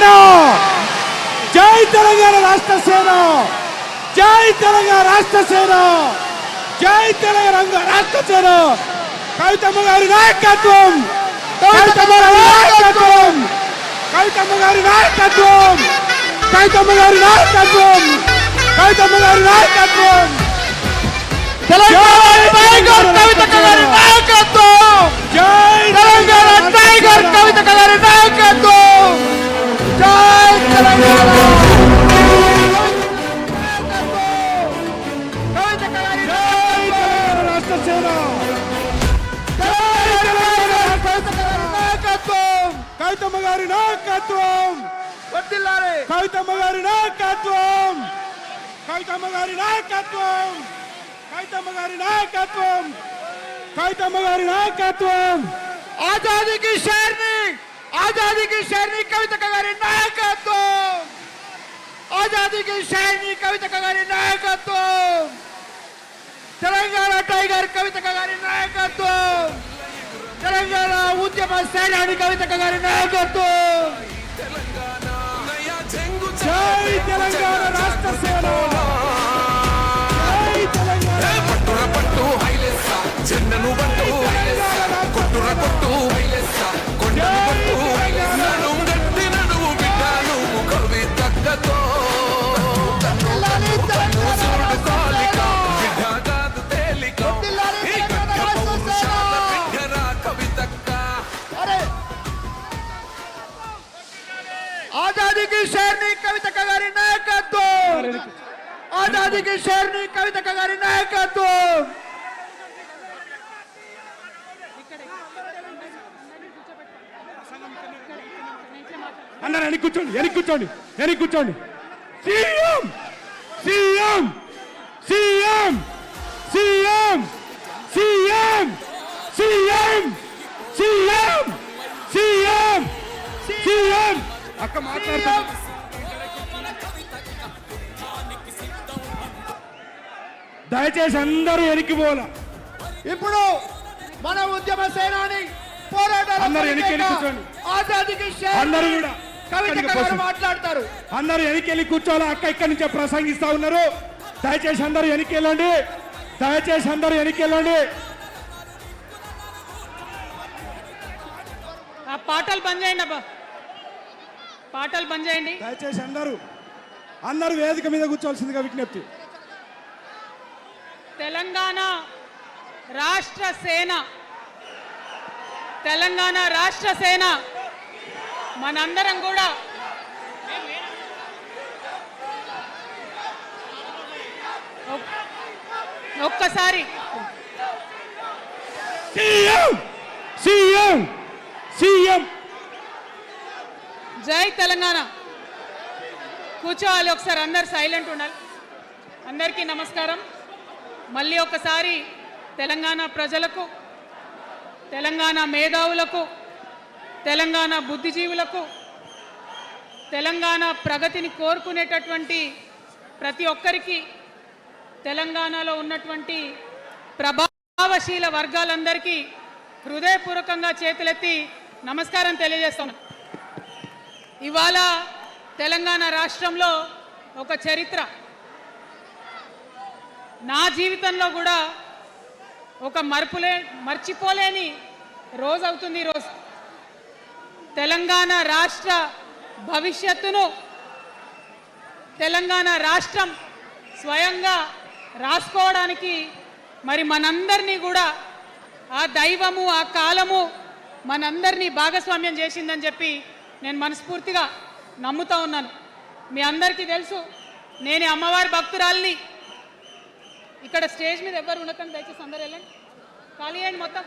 సేన, జై తెలంగాణ రాష్ట్ర సేన, జై తెలంగాణ రాష్ట్ర సేన, జై తెలంగాణ రాష్ట్ర సేన. కవితమ్మ గారి నాయకత్వం, కవితమ్మ గారి నాయకత్వం, కవితమ్మ గారి నాయకత్వం, కవితమ్మ గారి నాయకత్వం, కవితమ్మ గారి నాయకత్వం. తెలంగాణ టైగర్ కవితక్క గారి నాయకత్వం, జై తెలంగాణ టైగర్ కవితక్క గారి నాయకత్వం, జై తెలంగాణ కవితక్క గారి రాష్ట్ర సేన, నాయకత్వం, కవితమ్మ గారి నాయకత్వం, వర్ధిల్లాలి కవితమ్మ గారి నాయకత్వం, కవితమ్మ గారి నాయకత్వం, కవితమ్మ గారి నాయకత్వం, కవితమ్మ గారి నాయకత్వం. ఆజాదీ కి షేర్ని కవితక్క గారి నాయకత్వం, ఆజాదీ కి షేర్ని కవితక్క గారి నాయకత్వం, తెలంగాణ టైగర్ కవితక్క గారి నాయకత్వం, తెలంగాణ ఉద్యమ సేనాని కవితక్క గారి నాయకత్వం. జై తెలంగాణ రాష్ట్ర సేన, జై తెలంగాణ పట్టు హైలెస్స జెండను పట్టు కొట్టుర కొట్టు కొండను పట్టు నడుం గట్టి నడువు బిడ్డను కవితక్కతో చూడు కాలిక బిడ్డ కాదు తేలిక ఈ గడ్డ పౌరుషాల బిడ్డరా కవితక్క. ఆజాదీ కి షేర్ని కవితక్క గారి నాయకత్వం, ఆజాదీ కి షేర్ని కవితక్క గారి నాయకత్వం. అన్నారు వెనక్కి కూర్చోండి, వెనక్కి కూర్చోండి, వెనక్కి కూర్చోండి. CM CM CM CM CM CM CM CM CM అక్క మాట్లాడుతా. దయచేసి అందరూ వెనక్కి పోలా. ఇప్పుడు మన ఉద్యమ సేనాని పోరాటాల అందరూ వెనక్కి ఫలితంగా కూర్చోండి. ఆజాదీ కి షేర్ని అందరూ కూడా కవితక్క గారు మాట్లాడతారు. అందరూ వెనక్కి కూర్చోాలా. అక్క ఇక్కడి నుంచే ప్రసంగిస్తా ఉన్నారు. దయచేసి అందరూ వెనక్కి వెళ్ళండి, దయచేసి అందరూ వెనక్కి వెళ్ళండి. ఆ పాటలు బంద్ చేయండి అబ్బా, పాటలు బంద్ చేయండి. దయచేసి అందరూ వేదిక మీద కూర్చోవలసిందిగా విజ్ఞప్తి. తెలంగాణ రాష్ట్ర సేన, తెలంగాణ రాష్ట్ర సేన మనందరం కూడా ఒక్కసారి సీఎం సీఎం సీఎం జై తెలంగాణ. కూర్చోవాలి ఒకసారి, అందరు సైలెంట్ ఉండాలి. అందరికీ నమస్కారం. మళ్ళీ ఒకసారి తెలంగాణ ప్రజలకు, తెలంగాణ మేధావులకు, తెలంగాణ బుద్ధిజీవులకు, తెలంగాణ ప్రగతిని కోరుకునేటటువంటి ప్రతి ఒక్కరికి, తెలంగాణలో ఉన్నటువంటి ప్రభావశీల వర్గాలందరికీ హృదయపూర్వకంగా చేతులెత్తి నమస్కారం తెలియజేస్తాను. ఇవాళ తెలంగాణ రాష్ట్రంలో ఒక చరిత్ర, నా జీవితంలో కూడా ఒక మర్చిపోలేని రోజు అవుతుంది ఈరోజు. తెలంగాణ రాష్ట్ర భవిష్యత్తును తెలంగాణ రాష్ట్రం స్వయంగా రాసుకోవడానికి మరి మనందరినీ కూడా ఆ దైవము, ఆ కాలము మనందరినీ భాగస్వామ్యం చేసిందని చెప్పి నేను మనస్ఫూర్తిగా నమ్ముతా ఉన్నాను. మీ అందరికీ తెలుసు, నేను అమ్మవారి భక్తురాలిని. ఇక్కడ స్టేజ్ మీద ఎవ్వరు ఉండకండి, దయచేసి అందరు వెళ్ళండి, ఖాళీ అయ్యండి మొత్తం,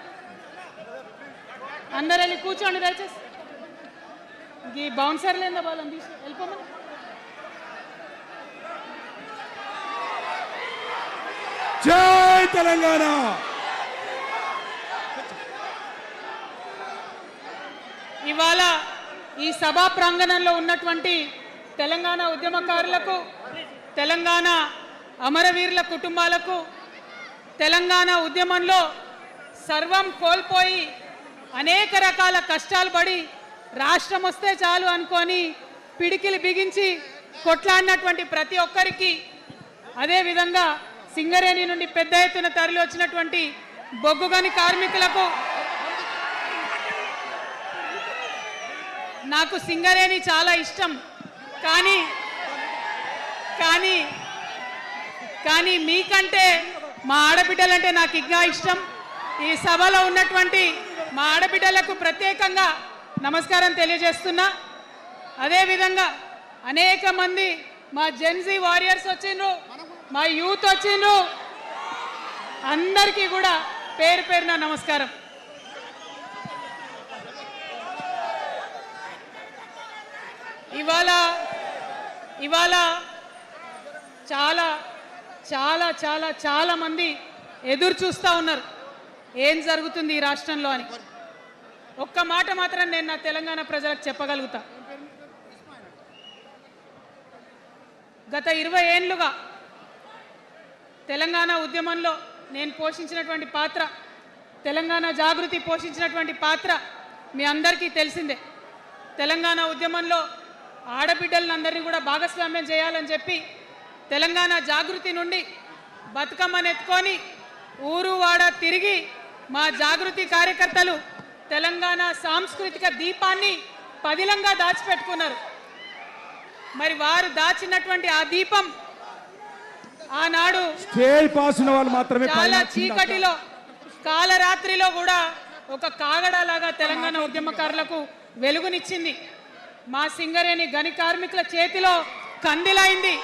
అందరు వెళ్ళి కూర్చోండి దయచేసి. ఈ బౌన్సర్ లేదా వాళ్ళని తీసి వెళ్ళిపోమని. జై తెలంగాణ. ఇవాళ ఈ సభా ప్రాంగణంలో ఉన్నటువంటి తెలంగాణ ఉద్యమకారులకు, తెలంగాణ అమరవీరుల కుటుంబాలకు, తెలంగాణ ఉద్యమంలో సర్వం కోల్పోయి అనేక రకాల కష్టాలు పడి రాష్ట్రం వస్తే చాలు అనుకొని పిడికిలి బిగించి కొట్లాడినటువంటి ప్రతి ఒక్కరికి, అదేవిధంగా సింగరేణి నుండి పెద్ద ఎత్తున తరలి వచ్చినటువంటి బొగ్గుగని కార్మికులకు, నాకు సింగరేణి చాలా ఇష్టం, కానీ కానీ కానీ మీకంటే మా ఆడబిడ్డలంటే నాకు ఇంకా ఇష్టం. ఈ సభలో ఉన్నటువంటి మా ఆడబిడ్డలకు ప్రత్యేకంగా నమస్కారం తెలియజేస్తున్నా. అదేవిధంగా అనేక మంది మా జెన్జీ వారియర్స్ వచ్చిండ్రు, మా యూత్ వచ్చిండ్రు, అందరికీ కూడా పేరు పేరున నమస్కారం. ఇవాళ చాలా చాలా చాలా చాలా మంది ఎదురు చూస్తూ ఉన్నారు ఏం జరుగుతుంది ఈ రాష్ట్రంలో అని. ఒక్క మాట మాత్రం నేను నా తెలంగాణ ప్రజలకు చెప్పగలుగుతా. గత 20 ఏళ్లుగా తెలంగాణ ఉద్యమంలో నేను పోషించినటువంటి పాత్ర, తెలంగాణ జాగృతి పోషించినటువంటి పాత్ర మీ అందరికీ తెలిసిందే. తెలంగాణ ఉద్యమంలో ఆడబిడ్డలందరినీ కూడా భాగస్వామ్యం చేయాలని చెప్పి తెలంగాణ జాగృతి నుండి బతుకమ్మను ఎత్తుకొని ఊరు వాడ తిరిగి మా జాగృతి కార్యకర్తలు తెలంగాణ సాంస్కృతిక దీపాన్ని పదిలంగా దాచిపెట్టుకున్నారు. మరి వారు దాచినటువంటి ఆ దీపం ఆనాడు స్టేజ్ పాస్ ఉన్న వాళ్ళు మాత్రమే చాలా చీకటిలో కాలరాత్రిలో కూడా ఒక కాగడాలాగా తెలంగాణ ఉద్యమకారులకు వెలుగునిచ్చింది. మా సింగరేణి గని కార్మికుల చేతిలో కందిలైంది.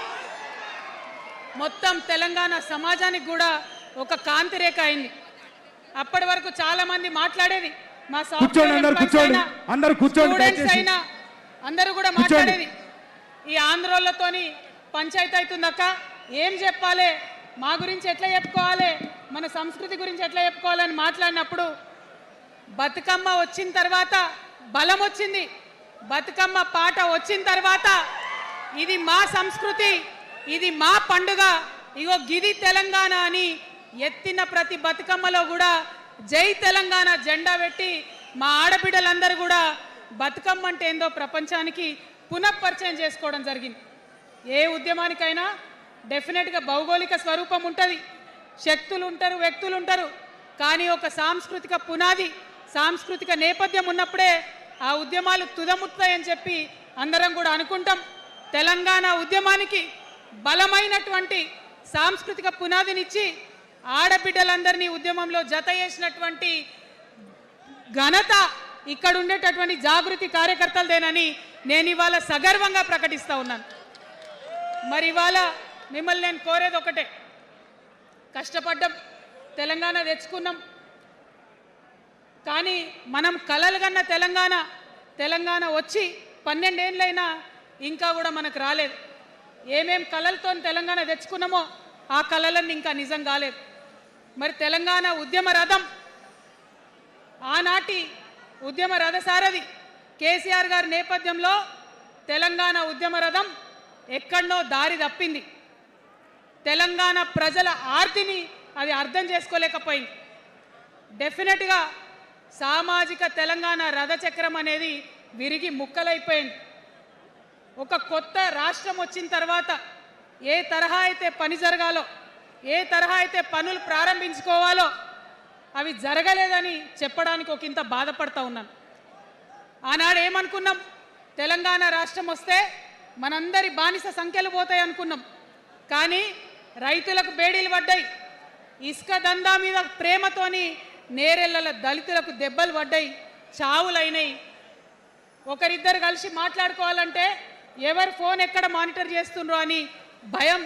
మొత్తం తెలంగాణ సమాజానికి కూడా ఒక కాంతి రేఖ అయింది. అప్పటి వరకు చాలా మంది మాట్లాడేది, మా స్టూడెంట్స్ అయినా అందరూ కూడా మాట్లాడేది, ఈ ఆంధ్రోళ్ళతోని పంచాయతీ అవుతుందక్క, ఏం చెప్పాలి, మా గురించి ఎట్లా చెప్పుకోవాలి, మన సంస్కృతి గురించి ఎట్లా చెప్పుకోవాలని మాట్లాడినప్పుడు బతుకమ్మ వచ్చిన తర్వాత బలం వచ్చింది. బతుకమ్మ పాట వచ్చిన తర్వాత ఇది మా సంస్కృతి, ఇది మా పండుగ, ఇగో గిది తెలంగాణ అని ఎత్తిన ప్రతి బతుకమ్మలో కూడా జై తెలంగాణ జెండా పెట్టి మా ఆడబిడ్డలందరూ కూడా బతుకమ్మ అంటే ఏందో ప్రపంచానికి పునఃపరిచయం చేసుకోవడం జరిగింది. ఏ ఉద్యమానికైనా డెఫినెట్గా భౌగోళిక స్వరూపం ఉంటుంది, శక్తులు ఉంటారు, వ్యక్తులు ఉంటారు, కానీ ఒక సాంస్కృతిక పునాది, సాంస్కృతిక నేపథ్యం ఉన్నప్పుడే ఆ ఉద్యమాలు తుదముట్టాయని చెప్పి అందరం కూడా అనుకుంటాం. తెలంగాణ ఉద్యమానికి బలమైనటువంటి సాంస్కృతిక పునాదినిచ్చి ఆడబిడ్డలందరినీ ఉద్యమంలో జత చేసినటువంటి ఘనత ఇక్కడ ఉండేటటువంటి జాగృతి కార్యకర్తలదేనని నేను ఇవాళ సగర్వంగా ప్రకటిస్తూ ఉన్నాను. మరి ఇవాళ మిమ్మల్ని నేను కోరేది ఒకటే, కష్టపడ్డాం, తెలంగాణ తెచ్చుకున్నాం, కానీ మనం కలలు కన్న తెలంగాణ వచ్చి 12 ఏళ్ళైనా ఇంకా కూడా మనకు రాలేదు. ఏమేం కలలతో తెలంగాణ తెచ్చుకున్నామో ఆ కలలన్నీ ఇంకా నిజం కాలేదు. మరి తెలంగాణ ఉద్యమ రథం, ఆనాటి ఉద్యమ రథసారథి కేసీఆర్ గారి నేపథ్యంలో తెలంగాణ ఉద్యమ రథం ఎక్కడనో దారి తప్పింది. తెలంగాణ ప్రజల ఆర్తిని అది అర్థం చేసుకోలేకపోయింది. డెఫినెట్గా సామాజిక తెలంగాణ రథచక్రం అనేది విరిగి ముక్కలైపోయింది. ఒక కొత్త రాష్ట్రం వచ్చిన తర్వాత ఏ తరహా అయితే పని జరగాలో, ఏ తరహా అయితే పనులు ప్రారంభించుకోవాలో అవి జరగలేదని చెప్పడానికి ఒక ఇంత బాధపడతా ఉన్నాను. ఆనాడు ఏమనుకున్నాం, తెలంగాణ రాష్ట్రం వస్తే మనందరి బానిస సంఖ్యలు పోతాయి అనుకున్నాం, కానీ రైతులకు బేడీలు పడ్డాయి, ఇసుక దందా మీద ప్రేమతోని నేరెళ్ళ దళితులకు దెబ్బలు పడ్డాయి, చావులైనాయి. ఒకరిద్దరు కలిసి మాట్లాడుకోవాలంటే ఎవరు ఫోన్ ఎక్కడ మానిటర్ చేస్తుండ్రో అని భయం,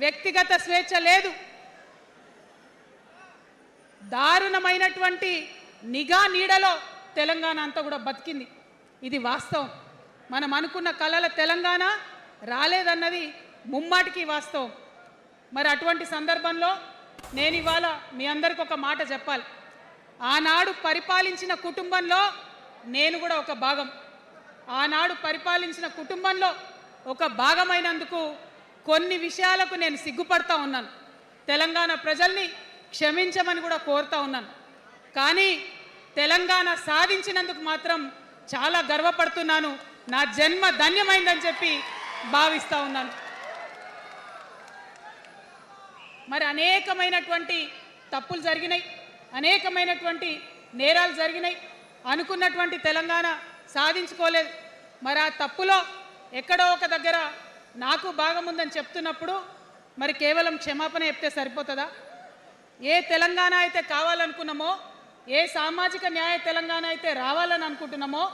వ్యక్తిగత స్వేచ్ఛ లేదు, దారుణమైనటువంటి నిఘా నీడలో తెలంగాణ అంతా కూడా బతికింది. ఇది వాస్తవం. మనం అనుకున్న కలల తెలంగాణ రాలేదన్నది ముమ్మాటికి వాస్తవం. మరి అటువంటి సందర్భంలో నేను ఇవాళ మీ అందరికి ఒక మాట చెప్పాలి. ఆనాడు పరిపాలించిన కుటుంబంలో నేను కూడా ఒక భాగం. ఆనాడు పరిపాలించిన కుటుంబంలో ఒక భాగమైనందుకు కొన్ని విషయాలకు నేను సిగ్గుపడతా ఉన్నాను. తెలంగాణ ప్రజల్ని క్షమించమని కూడా కోరుతా ఉన్నాను. కానీ తెలంగాణ సాధించినందుకు మాత్రం చాలా గర్వపడుతున్నాను. నా జన్మ ధన్యమైందని చెప్పి భావిస్తూ ఉన్నాను. మరి అనేకమైనటువంటి తప్పులు జరిగినాయి, అనేకమైనటువంటి నేరాలు జరిగినాయి, అనుకున్నటువంటి తెలంగాణ సాధించుకోలేదు. మరి ఆ తప్పులో ఎక్కడో ఒక దగ్గర నాకు భాగం ఉందని చెప్తున్నప్పుడు మరి కేవలం క్షమాపణ చెప్తే సరిపోతుందా? ఏ తెలంగాణ అయితే కావాలనుకున్నామో, ఏ సామాజిక న్యాయ తెలంగాణ అయితే రావాలని అనుకుంటున్నామో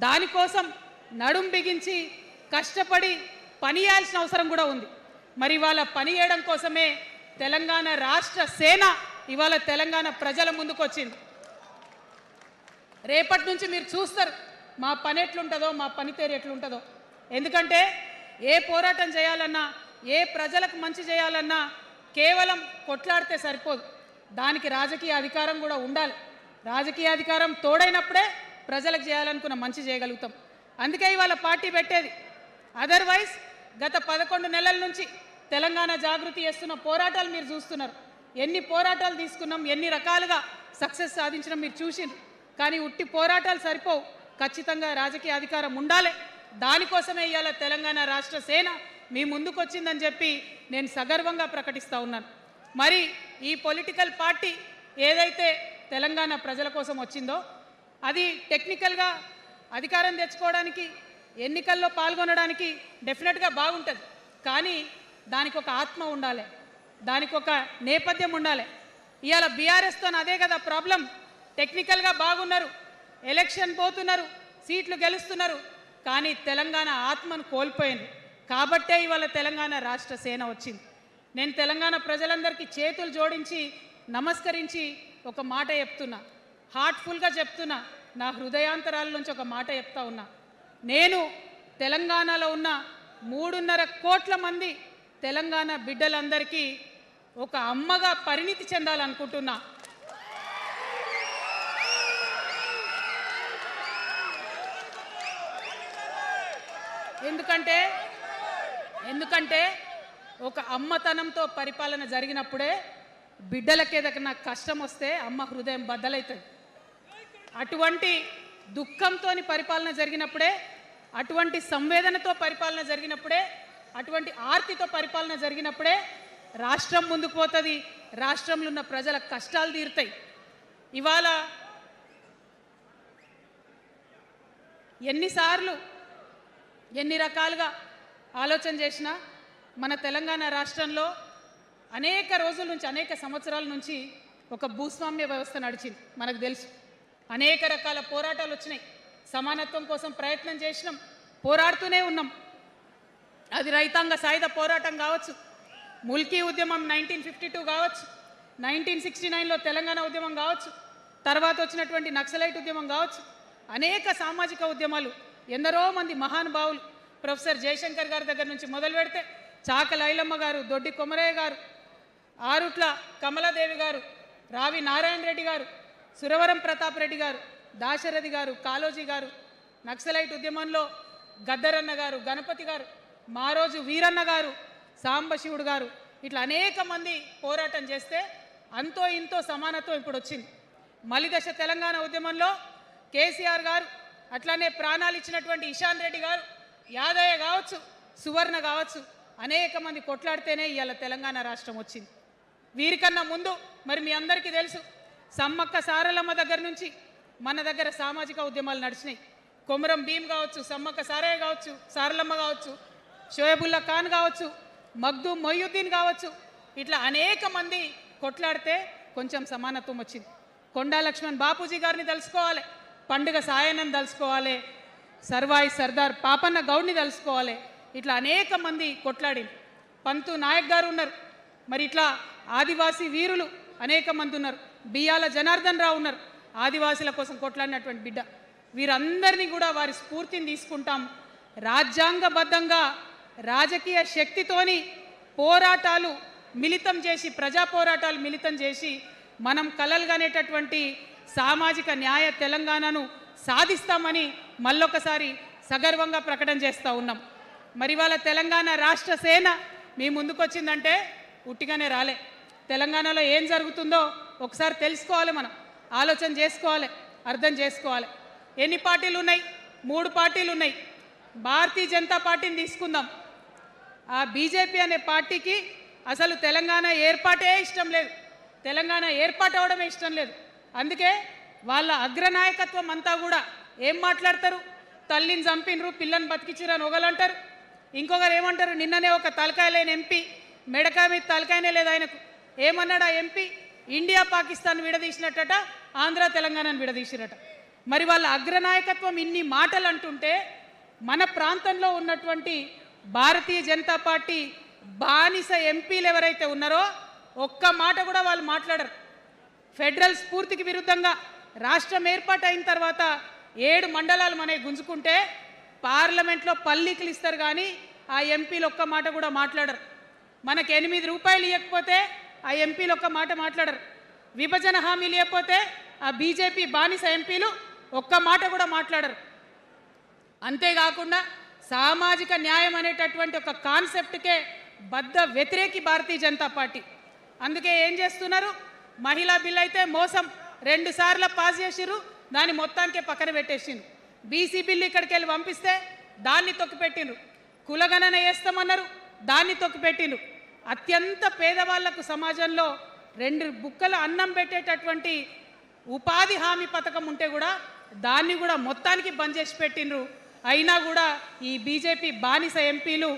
దానికోసం నడుం బిగించి కష్టపడి పని చేయాల్సిన అవసరం కూడా ఉంది. మరి ఇవాళ పని చేయడం కోసమే తెలంగాణ రాష్ట్ర సేన ఇవాళ తెలంగాణ ప్రజల ముందుకు వచ్చింది. రేపటి నుంచి మీరు చూస్తారు మా పని ఎట్లుంటుందో, మా పనితీరు ఎట్లుంటుందో. ఎందుకంటే ఏ పోరాటం చేయాలన్నా, ఏ ప్రజలకు మంచి చేయాలన్నా కేవలం కొట్లాడితే సరిపోదు, దానికి రాజకీయ అధికారం కూడా ఉండాలి. రాజకీయ అధికారం తోడైనప్పుడే ప్రజలకు చేయాలనుకున్న మంచి చేయగలుగుతాం. అందుకే ఇవాళ పార్టీ పెట్టేది. అదర్వైజ్ గత 11 నెలల నుంచి తెలంగాణ జాగృతి చేస్తున్న పోరాటాలు మీరు చూస్తున్నారు. ఎన్ని పోరాటాలు తీసుకున్నాం, ఎన్ని రకాలుగా సక్సెస్ సాధించడం మీరు చూసిండ్రు. కానీ ఉట్టి పోరాటాలు సరిపోవు, ఖచ్చితంగా రాజకీయ అధికారం ఉండాలి. దానికోసమే ఇవాళ తెలంగాణ రాష్ట్ర సేన మీ ముందుకు వచ్చిందని చెప్పి నేను సగర్వంగా ప్రకటిస్తూ ఉన్నాను. మరి ఈ పొలిటికల్ పార్టీ ఏదైతే తెలంగాణ ప్రజల కోసం వచ్చిందో అది టెక్నికల్గా అధికారం తెచ్చుకోవడానికి, ఎన్నికల్లో పాల్గొనడానికి డెఫినెట్గా బాగుంటుంది. కానీ దానికి ఒక ఆత్మ ఉండాలి, దానికి ఒక నేపథ్యం ఉండాలి. ఇవాళ బీఆర్ఎస్తో అదే కదా ప్రాబ్లం. టెక్నికల్గా బాగున్నారు, ఎలక్షన్ పోతున్నారు, సీట్లు గెలుస్తున్నారు, కానీ తెలంగాణ ఆత్మను కోల్పోయింది. కాబట్టే ఇవాళ తెలంగాణ రాష్ట్ర సేన వచ్చింది. నేను తెలంగాణ ప్రజలందరికీ చేతులు జోడించి నమస్కరించి ఒక మాట చెప్తున్నా, హార్ట్ఫుల్గా చెప్తున్నా, నా హృదయాంతరాల నుంచి ఒక మాట చెప్తా ఉన్నా. నేను తెలంగాణలో ఉన్న 3.5 కోట్ల మంది తెలంగాణ బిడ్డలందరికీ ఒక అమ్మగా పరిణితి చెందాలనుకుంటున్నా. ఎందుకంటే ఒక అమ్మతనంతో పరిపాలన జరిగినప్పుడే బిడ్డలకి ఏదైనా కష్టం వస్తే అమ్మ హృదయం బద్దలవుతుంది. అటువంటి దుఃఖంతో పరిపాలన జరిగినప్పుడే, అటువంటి సంవేదనతో పరిపాలన జరిగినప్పుడే, అటువంటి ఆర్తితో పరిపాలన జరిగినప్పుడే రాష్ట్రం ముందుకు పోతుంది, రాష్ట్రంలో ఉన్న ప్రజల కష్టాలు తీరుతాయి. ఇవాళ ఎన్నిసార్లు ఎన్ని రకాలుగా ఆలోచన చేసినా మన తెలంగాణ రాష్ట్రంలో అనేక రోజుల నుంచి, అనేక సంవత్సరాల నుంచి ఒక భూస్వామ్య వ్యవస్థ నడిచింది. మనకు తెలుసు, అనేక రకాల పోరాటాలు వచ్చినాయి. సమానత్వం కోసం ప్రయత్నం చేసినాం, పోరాడుతూనే ఉన్నాం. అది రైతాంగ సాయుధ పోరాటం కావచ్చు, ముల్కీ ఉద్యమం 1952 కావచ్చు, 1969లో తెలంగాణ ఉద్యమం కావచ్చు, తర్వాత వచ్చినటువంటి నక్సలైట్ ఉద్యమం కావచ్చు, అనేక సామాజిక ఉద్యమాలు, ఎందరో మంది మహానుభావులు, ప్రొఫెసర్ జయశంకర్ గారి దగ్గర నుంచి మొదలు పెడితే చాక లైలమ్మ గారు, దొడ్డి కొమరయ్య గారు, ఆరుట్ల కమలాదేవి గారు, రావి నారాయణ రెడ్డి గారు, సురవరం ప్రతాప్ రెడ్డి గారు, దాశరథి గారు, కాళోజీ గారు, నక్సలైట్ ఉద్యమంలో గద్దరన్న గారు, గణపతి గారు, మారోజు వీరన్న గారు, సాంబశివుడు గారు, ఇట్లా అనేక మంది పోరాటం చేస్తే అంతో ఇంతో సమానత్వం ఇప్పుడు వచ్చింది. మలిదశ తెలంగాణ ఉద్యమంలో కేసీఆర్ గారు, అట్లానే ప్రాణాలు ఇచ్చినటువంటి ఇషాన్ రెడ్డి గారు, యాదయ్య కావచ్చు, సువర్ణ కావచ్చు, అనేక మంది కొట్లాడితేనే ఇవాళ తెలంగాణ రాష్ట్రం వచ్చింది. వీరికన్నా ముందు మరి మీ అందరికీ తెలుసు, సమ్మక్క సారలమ్మ దగ్గర నుంచి మన దగ్గర సామాజిక ఉద్యమాలు నడిచినాయి. కొమరం భీమ్ కావచ్చు, సమ్మక్క సారయ్య కావచ్చు, సారలమ్మ కావచ్చు, షోయబుల్లా ఖాన్ కావచ్చు, మగ్దూమ్ మొయ్యుద్దీన్ కావచ్చు, ఇట్లా అనేక మంది కొట్లాడితే కొంచెం సమానత్వం వచ్చింది. కొండా లక్ష్మణ్ బాపూజీ గారిని తెలుసుకోవాలి, పండుగ సాయనని తెలుసుకోవాలి, సర్వాయి సర్దార్ పాపన్న గౌడ్ని తెలుసుకోవాలి. ఇట్లా అనేక మంది కొట్లాడింది. పంతు నాయక్ గారు ఉన్నారు, మరి ఇట్లా ఆదివాసీ వీరులు అనేక మంది ఉన్నారు. బియ్యాల జనార్దన్ రావు ఉన్నారు, ఆదివాసీల కోసం కొట్లాడినటువంటి బిడ్డ. వీరందరినీ కూడా వారి స్ఫూర్తిని తీసుకుంటాం. రాజ్యాంగబద్ధంగా రాజకీయ శక్తితోని పోరాటాలు మిళితం చేసి, ప్రజా పోరాటాలు మిళితం చేసి మనం కలలుగనేటటువంటి సామాజిక న్యాయ తెలంగాణను సాధిస్తామని మళ్ళొకసారి సగర్వంగా ప్రకటన చేస్తూ ఉన్నాం. మరి వాళ్ళ తెలంగాణ రాష్ట్ర సేన మీ ముందుకు వచ్చిందంటే ఉట్టిగానే రాలే. తెలంగాణలో ఏం జరుగుతుందో ఒకసారి తెలుసుకోవాలి, మనం ఆలోచన చేసుకోవాలి, అర్థం చేసుకోవాలి. ఎన్ని పార్టీలు ఉన్నాయి? 3 పార్టీలు ఉన్నాయి. భారతీయ జనతా పార్టీని తీసుకుందాం. ఆ బీజేపీ అనే పార్టీకి అసలు తెలంగాణ ఏర్పాటే ఇష్టం లేదు, తెలంగాణ ఏర్పాటు అవడమే ఇష్టం లేదు. అందుకే వాళ్ళ అగ్రనాయకత్వం అంతా కూడా ఏం మాట్లాడతారు, తల్లిని చంపినరు పిల్లని బతికించారు అని ఒకరు అంటారు, ఇంకొకరు ఏమంటారు, నిన్ననే ఒక తలకాయ లేని ఎంపీ మెడకాయ మీద తలకాయనే లేదు ఆయనకు, ఏమన్నాడు ఆ ఎంపీ, ఇండియా పాకిస్తాన్ విడదీసినట్టట, ఆంధ్ర తెలంగాణను విడదీసిరట. మరి వాళ్ళ అగ్రనాయకత్వం ఇన్ని మాటలు అంటుంటే మన ప్రాంతంలో ఉన్నటువంటి భారతీయ జనతా పార్టీ బానిస ఎంపీలు ఎవరైతే ఉన్నారో ఒక్క మాట కూడా వాళ్ళు మాట్లాడరు. ఫెడరల్ స్ఫూర్తికి విరుద్ధంగా రాష్ట్రం ఏర్పాటు అయిన తర్వాత 7 మండలాలు మనకి గుంజుకుంటే పార్లమెంట్లో పల్లీకులు ఇస్తారు కానీ ఆ ఎంపీలు ఒక్క మాట కూడా మాట్లాడరు. మనకు 8 రూపాయలు ఇవ్వకపోతే ఆ ఎంపీలు ఒక్క మాట మాట్లాడరు. విభజన హామీలు ఇవ్వకపోతే ఆ బీజేపీ బానిస ఎంపీలు ఒక్క మాట కూడా మాట్లాడరు. అంతేకాకుండా సామాజిక న్యాయం అనేటటువంటి ఒక కాన్సెప్ట్కే బద్ద వ్యతిరేకి భారతీయ జనతా పార్టీ. అందుకే ఏం చేస్తున్నారు, మహిళా బిల్ అయితే మోసం 2 సార్లు పాస్ చేసిర్రు, దాన్ని మొత్తానికే పక్కన పెట్టేసిండ్రు. బీసీ బిల్లు ఇక్కడికి వెళ్ళి పంపిస్తే దాన్ని తొక్కిపెట్టిండ్రు. కులగణన వేస్తామన్నారు, దాన్ని తొక్కిపెట్టిండ్రు. అత్యంత పేదవాళ్లకు సమాజంలో 2 బుక్కల అన్నం పెట్టేటటువంటి ఉపాధి హామీ పథకం ఉంటే కూడా దాన్ని కూడా మొత్తానికి బంద్ చేసి పెట్టిండ్రు. అయినా కూడా ఈ బీజేపీ బానిస ఎంపీలు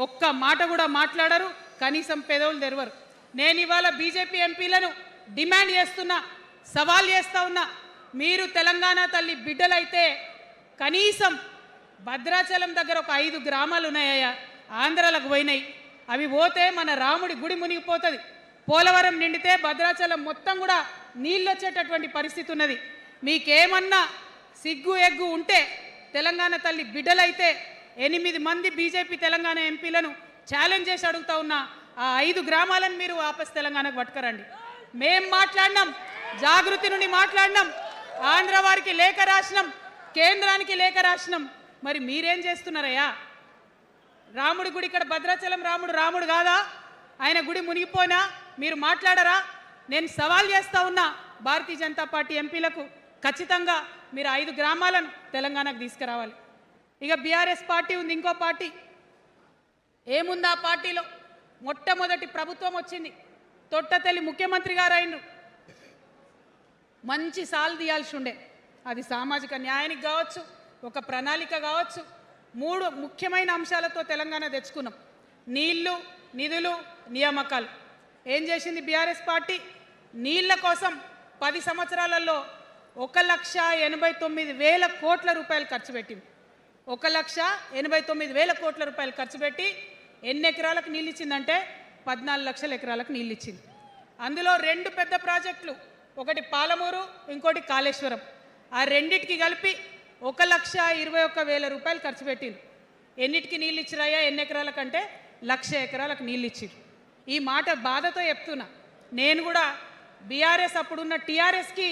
ఒక్క మాట కూడా మాట్లాడరు, కనీసం పెదవులు తెరవరు. నేను ఇవాళ బీజేపీ ఎంపీలను డిమాండ్ చేస్తున్నా, సవాల్ చేస్తా ఉన్నా, మీరు తెలంగాణ తల్లి బిడ్డలైతే కనీసం భద్రాచలం దగ్గర ఒక 5 గ్రామాలు ఉన్నాయా, ఆంధ్రాలకు పోయినాయి, అవి పోతే మన రాముడి గుడి మునిగిపోతుంది. పోలవరం నిండితే భద్రాచలం మొత్తం కూడా నీళ్ళు వచ్చేటటువంటి పరిస్థితి ఉన్నది. మీకేమన్నా సిగ్గు ఎగ్గు ఉంటే తెలంగాణ తల్లి బిడ్డలైతే 8 మంది బీజేపీ తెలంగాణ ఎంపీలను ఛాలెంజ్ చేసి అడుగుతా ఉన్నా, ఆ 5 గ్రామాలను మీరు వాపస్ తెలంగాణకు పట్టుకరండి. మేం మాట్లాడినాం, జాగృతి నుండి మాట్లాడినాం, ఆంధ్ర వారికి లేఖ రాసినాం, కేంద్రానికి లేఖ రాసినాం. మరి మీరేం చేస్తున్నారయ్యా? రాముడి గుడి ఇక్కడ భద్రాచలం రాముడు కాదా? ఆయన గుడి మునిగిపోయినా మీరు మాట్లాడరా? నేను సవాల్ చేస్తా ఉన్నా భారతీయ జనతా పార్టీ ఎంపీలకు, ఖచ్చితంగా మీరు 5 గ్రామాలను తెలంగాణకు తీసుకురావాలి. ఇక బీఆర్ఎస్ పార్టీ ఉంది, ఇంకో పార్టీ. ఏముంది ఆ పార్టీలో? మొట్టమొదటి ప్రభుత్వం వచ్చింది, తొట్టతల్లి ముఖ్యమంత్రి గారు అయినరు. మంచి సాలు తీయాల్సి ఉండే, అది సామాజిక న్యాయానికి కావచ్చు, ఒక ప్రణాళిక కావచ్చు. 3 ముఖ్యమైన అంశాలతో తెలంగాణ తెచ్చుకున్నాం: నీళ్లు, నిధులు, నియామకాలు. ఏం చేసింది బీఆర్ఎస్ పార్టీ? నీళ్ల కోసం 10 సంవత్సరాలలో 1,89,000 కోట్ల రూపాయలు ఖర్చు పెట్టింది. 1,89,000 కోట్ల రూపాయలు ఖర్చు పెట్టి ఎన్ని ఎకరాలకు నీళ్ళు ఇచ్చిందంటే 14 లక్షల ఎకరాలకు నీళ్ళు ఇచ్చింది. అందులో 2 పెద్ద ప్రాజెక్టులు, ఒకటి పాలమూరు, ఇంకోటి కాళేశ్వరం. ఆ రెండిటికి కలిపి 1,21,000 రూపాయలు ఖర్చు పెట్టింది. ఎన్నిటికి నీళ్ళు ఇచ్చిరాయా? ఎన్ని ఎకరాలకంటే 1,00,000 ఎకరాలకు నీళ్ళు ఇచ్చిరు. ఈ మాట బాధతో చెప్తున్నా. నేను కూడా బీఆర్ఎస్ అప్పుడున్న టీఆర్ఎస్కి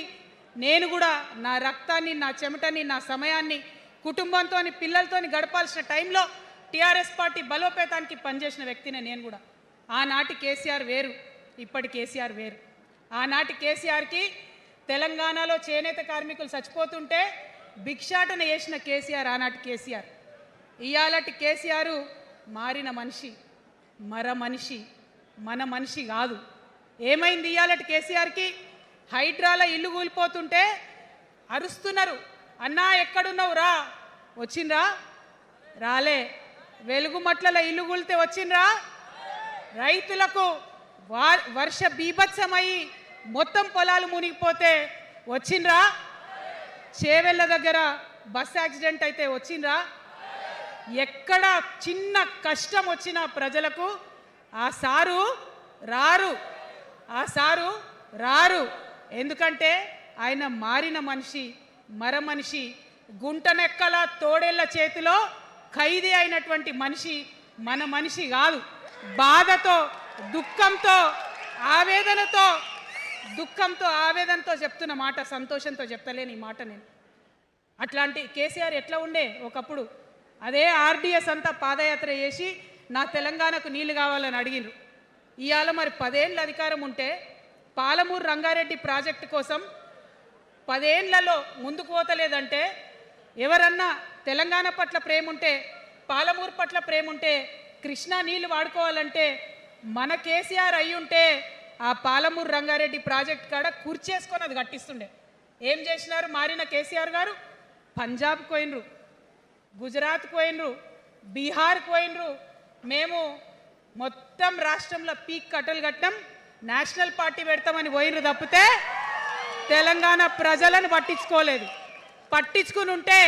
నేను కూడా నా రక్తాన్ని, నా చెమటని, నా సమయాన్ని కుటుంబంతో పిల్లలతో గడపాల్సిన టైంలో టీఆర్ఎస్ పార్టీ బలోపేతానికి పనిచేసిన వ్యక్తినే నేను కూడా. ఆనాటి కేసీఆర్ వేరు, ఇప్పటి కేసీఆర్ వేరు. ఆనాటి కేసీఆర్కి తెలంగాణలో చేనేత కార్మికులు చచ్చిపోతుంటే భిక్షాటన చేసిన కేసీఆర్ ఆనాటి కేసీఆర్. ఇయాలటి కేసీఆర్ మారిన మనిషి, మనిషి, మన మనిషి కాదు. ఏమైంది ఇయాలటి కేసీఆర్కి? హైడ్రాల ఇల్లు కూలిపోతుంటే అరుస్తున్నారు, అన్నా ఎక్కడున్నావు రా, వచ్చిండ్రా? రాలే. వెలుగుమట్ల ఇల్లు కూలితే వచ్చిండ్రా? రైతులకు వర్ష బీభత్సమయ్యి మొత్తం పొలాలు మునిగిపోతే వచ్చిండ్రా? చేవెళ్ళ దగ్గర బస్ యాక్సిడెంట్ అయితే వచ్చిండ్రా? ఎక్కడ చిన్న కష్టం వచ్చినా ప్రజలకు ఆ సారు రారు, ఆ సారు రారు. ఎందుకంటే ఆయన మారిన మనిషి, మనిషి, గుంటనెక్కల తోడేళ్ల చేతిలో ఖైదీ అయినటువంటి మనిషి, మన మనిషి కాదు. బాధతో, దుఃఖంతో, ఆవేదనతో చెప్తున్న మాట, సంతోషంతో చెప్తలేని ఈ మాట నేను. అట్లాంటి కేసీఆర్ ఎట్లా ఉండే ఒకప్పుడు? అదే ఆర్డీఎస్ అంతా పాదయాత్ర చేసి నా తెలంగాణకు నీళ్లు కావాలని అడిగినారు. ఇవాళ మరి 10 ఏళ్ళ అధికారం ఉంటే పాలమూరు రంగారెడ్డి ప్రాజెక్టు కోసం 10 ఏళ్లలో ముందుకు పోతలేదంటే ఎవరన్నా తెలంగాణ పట్ల ప్రేమ ఉంటే పాలమూరు పట్ల ప్రేమ ఉంటే కృష్ణా నీళ్లు వాడుకోవాలంటే మన కేసీఆర్ అయ్యుంటే ఆ పాలమూరు రంగారెడ్డి ప్రాజెక్ట్ కాడ కూర్చేసుకొని అది కట్టిస్తుండే. ఏం చేసినారు మారిన కేసీఆర్ గారు? పంజాబ్ పోయినరు, గుజరాత్ పోయినరు, బీహార్ పోయినరు. మేము మొత్తం రాష్ట్రంలో పీక్ కట్టలు కట్టం, నేషనల్ పార్టీ పెడతామని పోయినరు తప్పితే తెలంగాణ ప్రజలను పట్టించుకోలేదు. పట్టించుకుని ఉంటే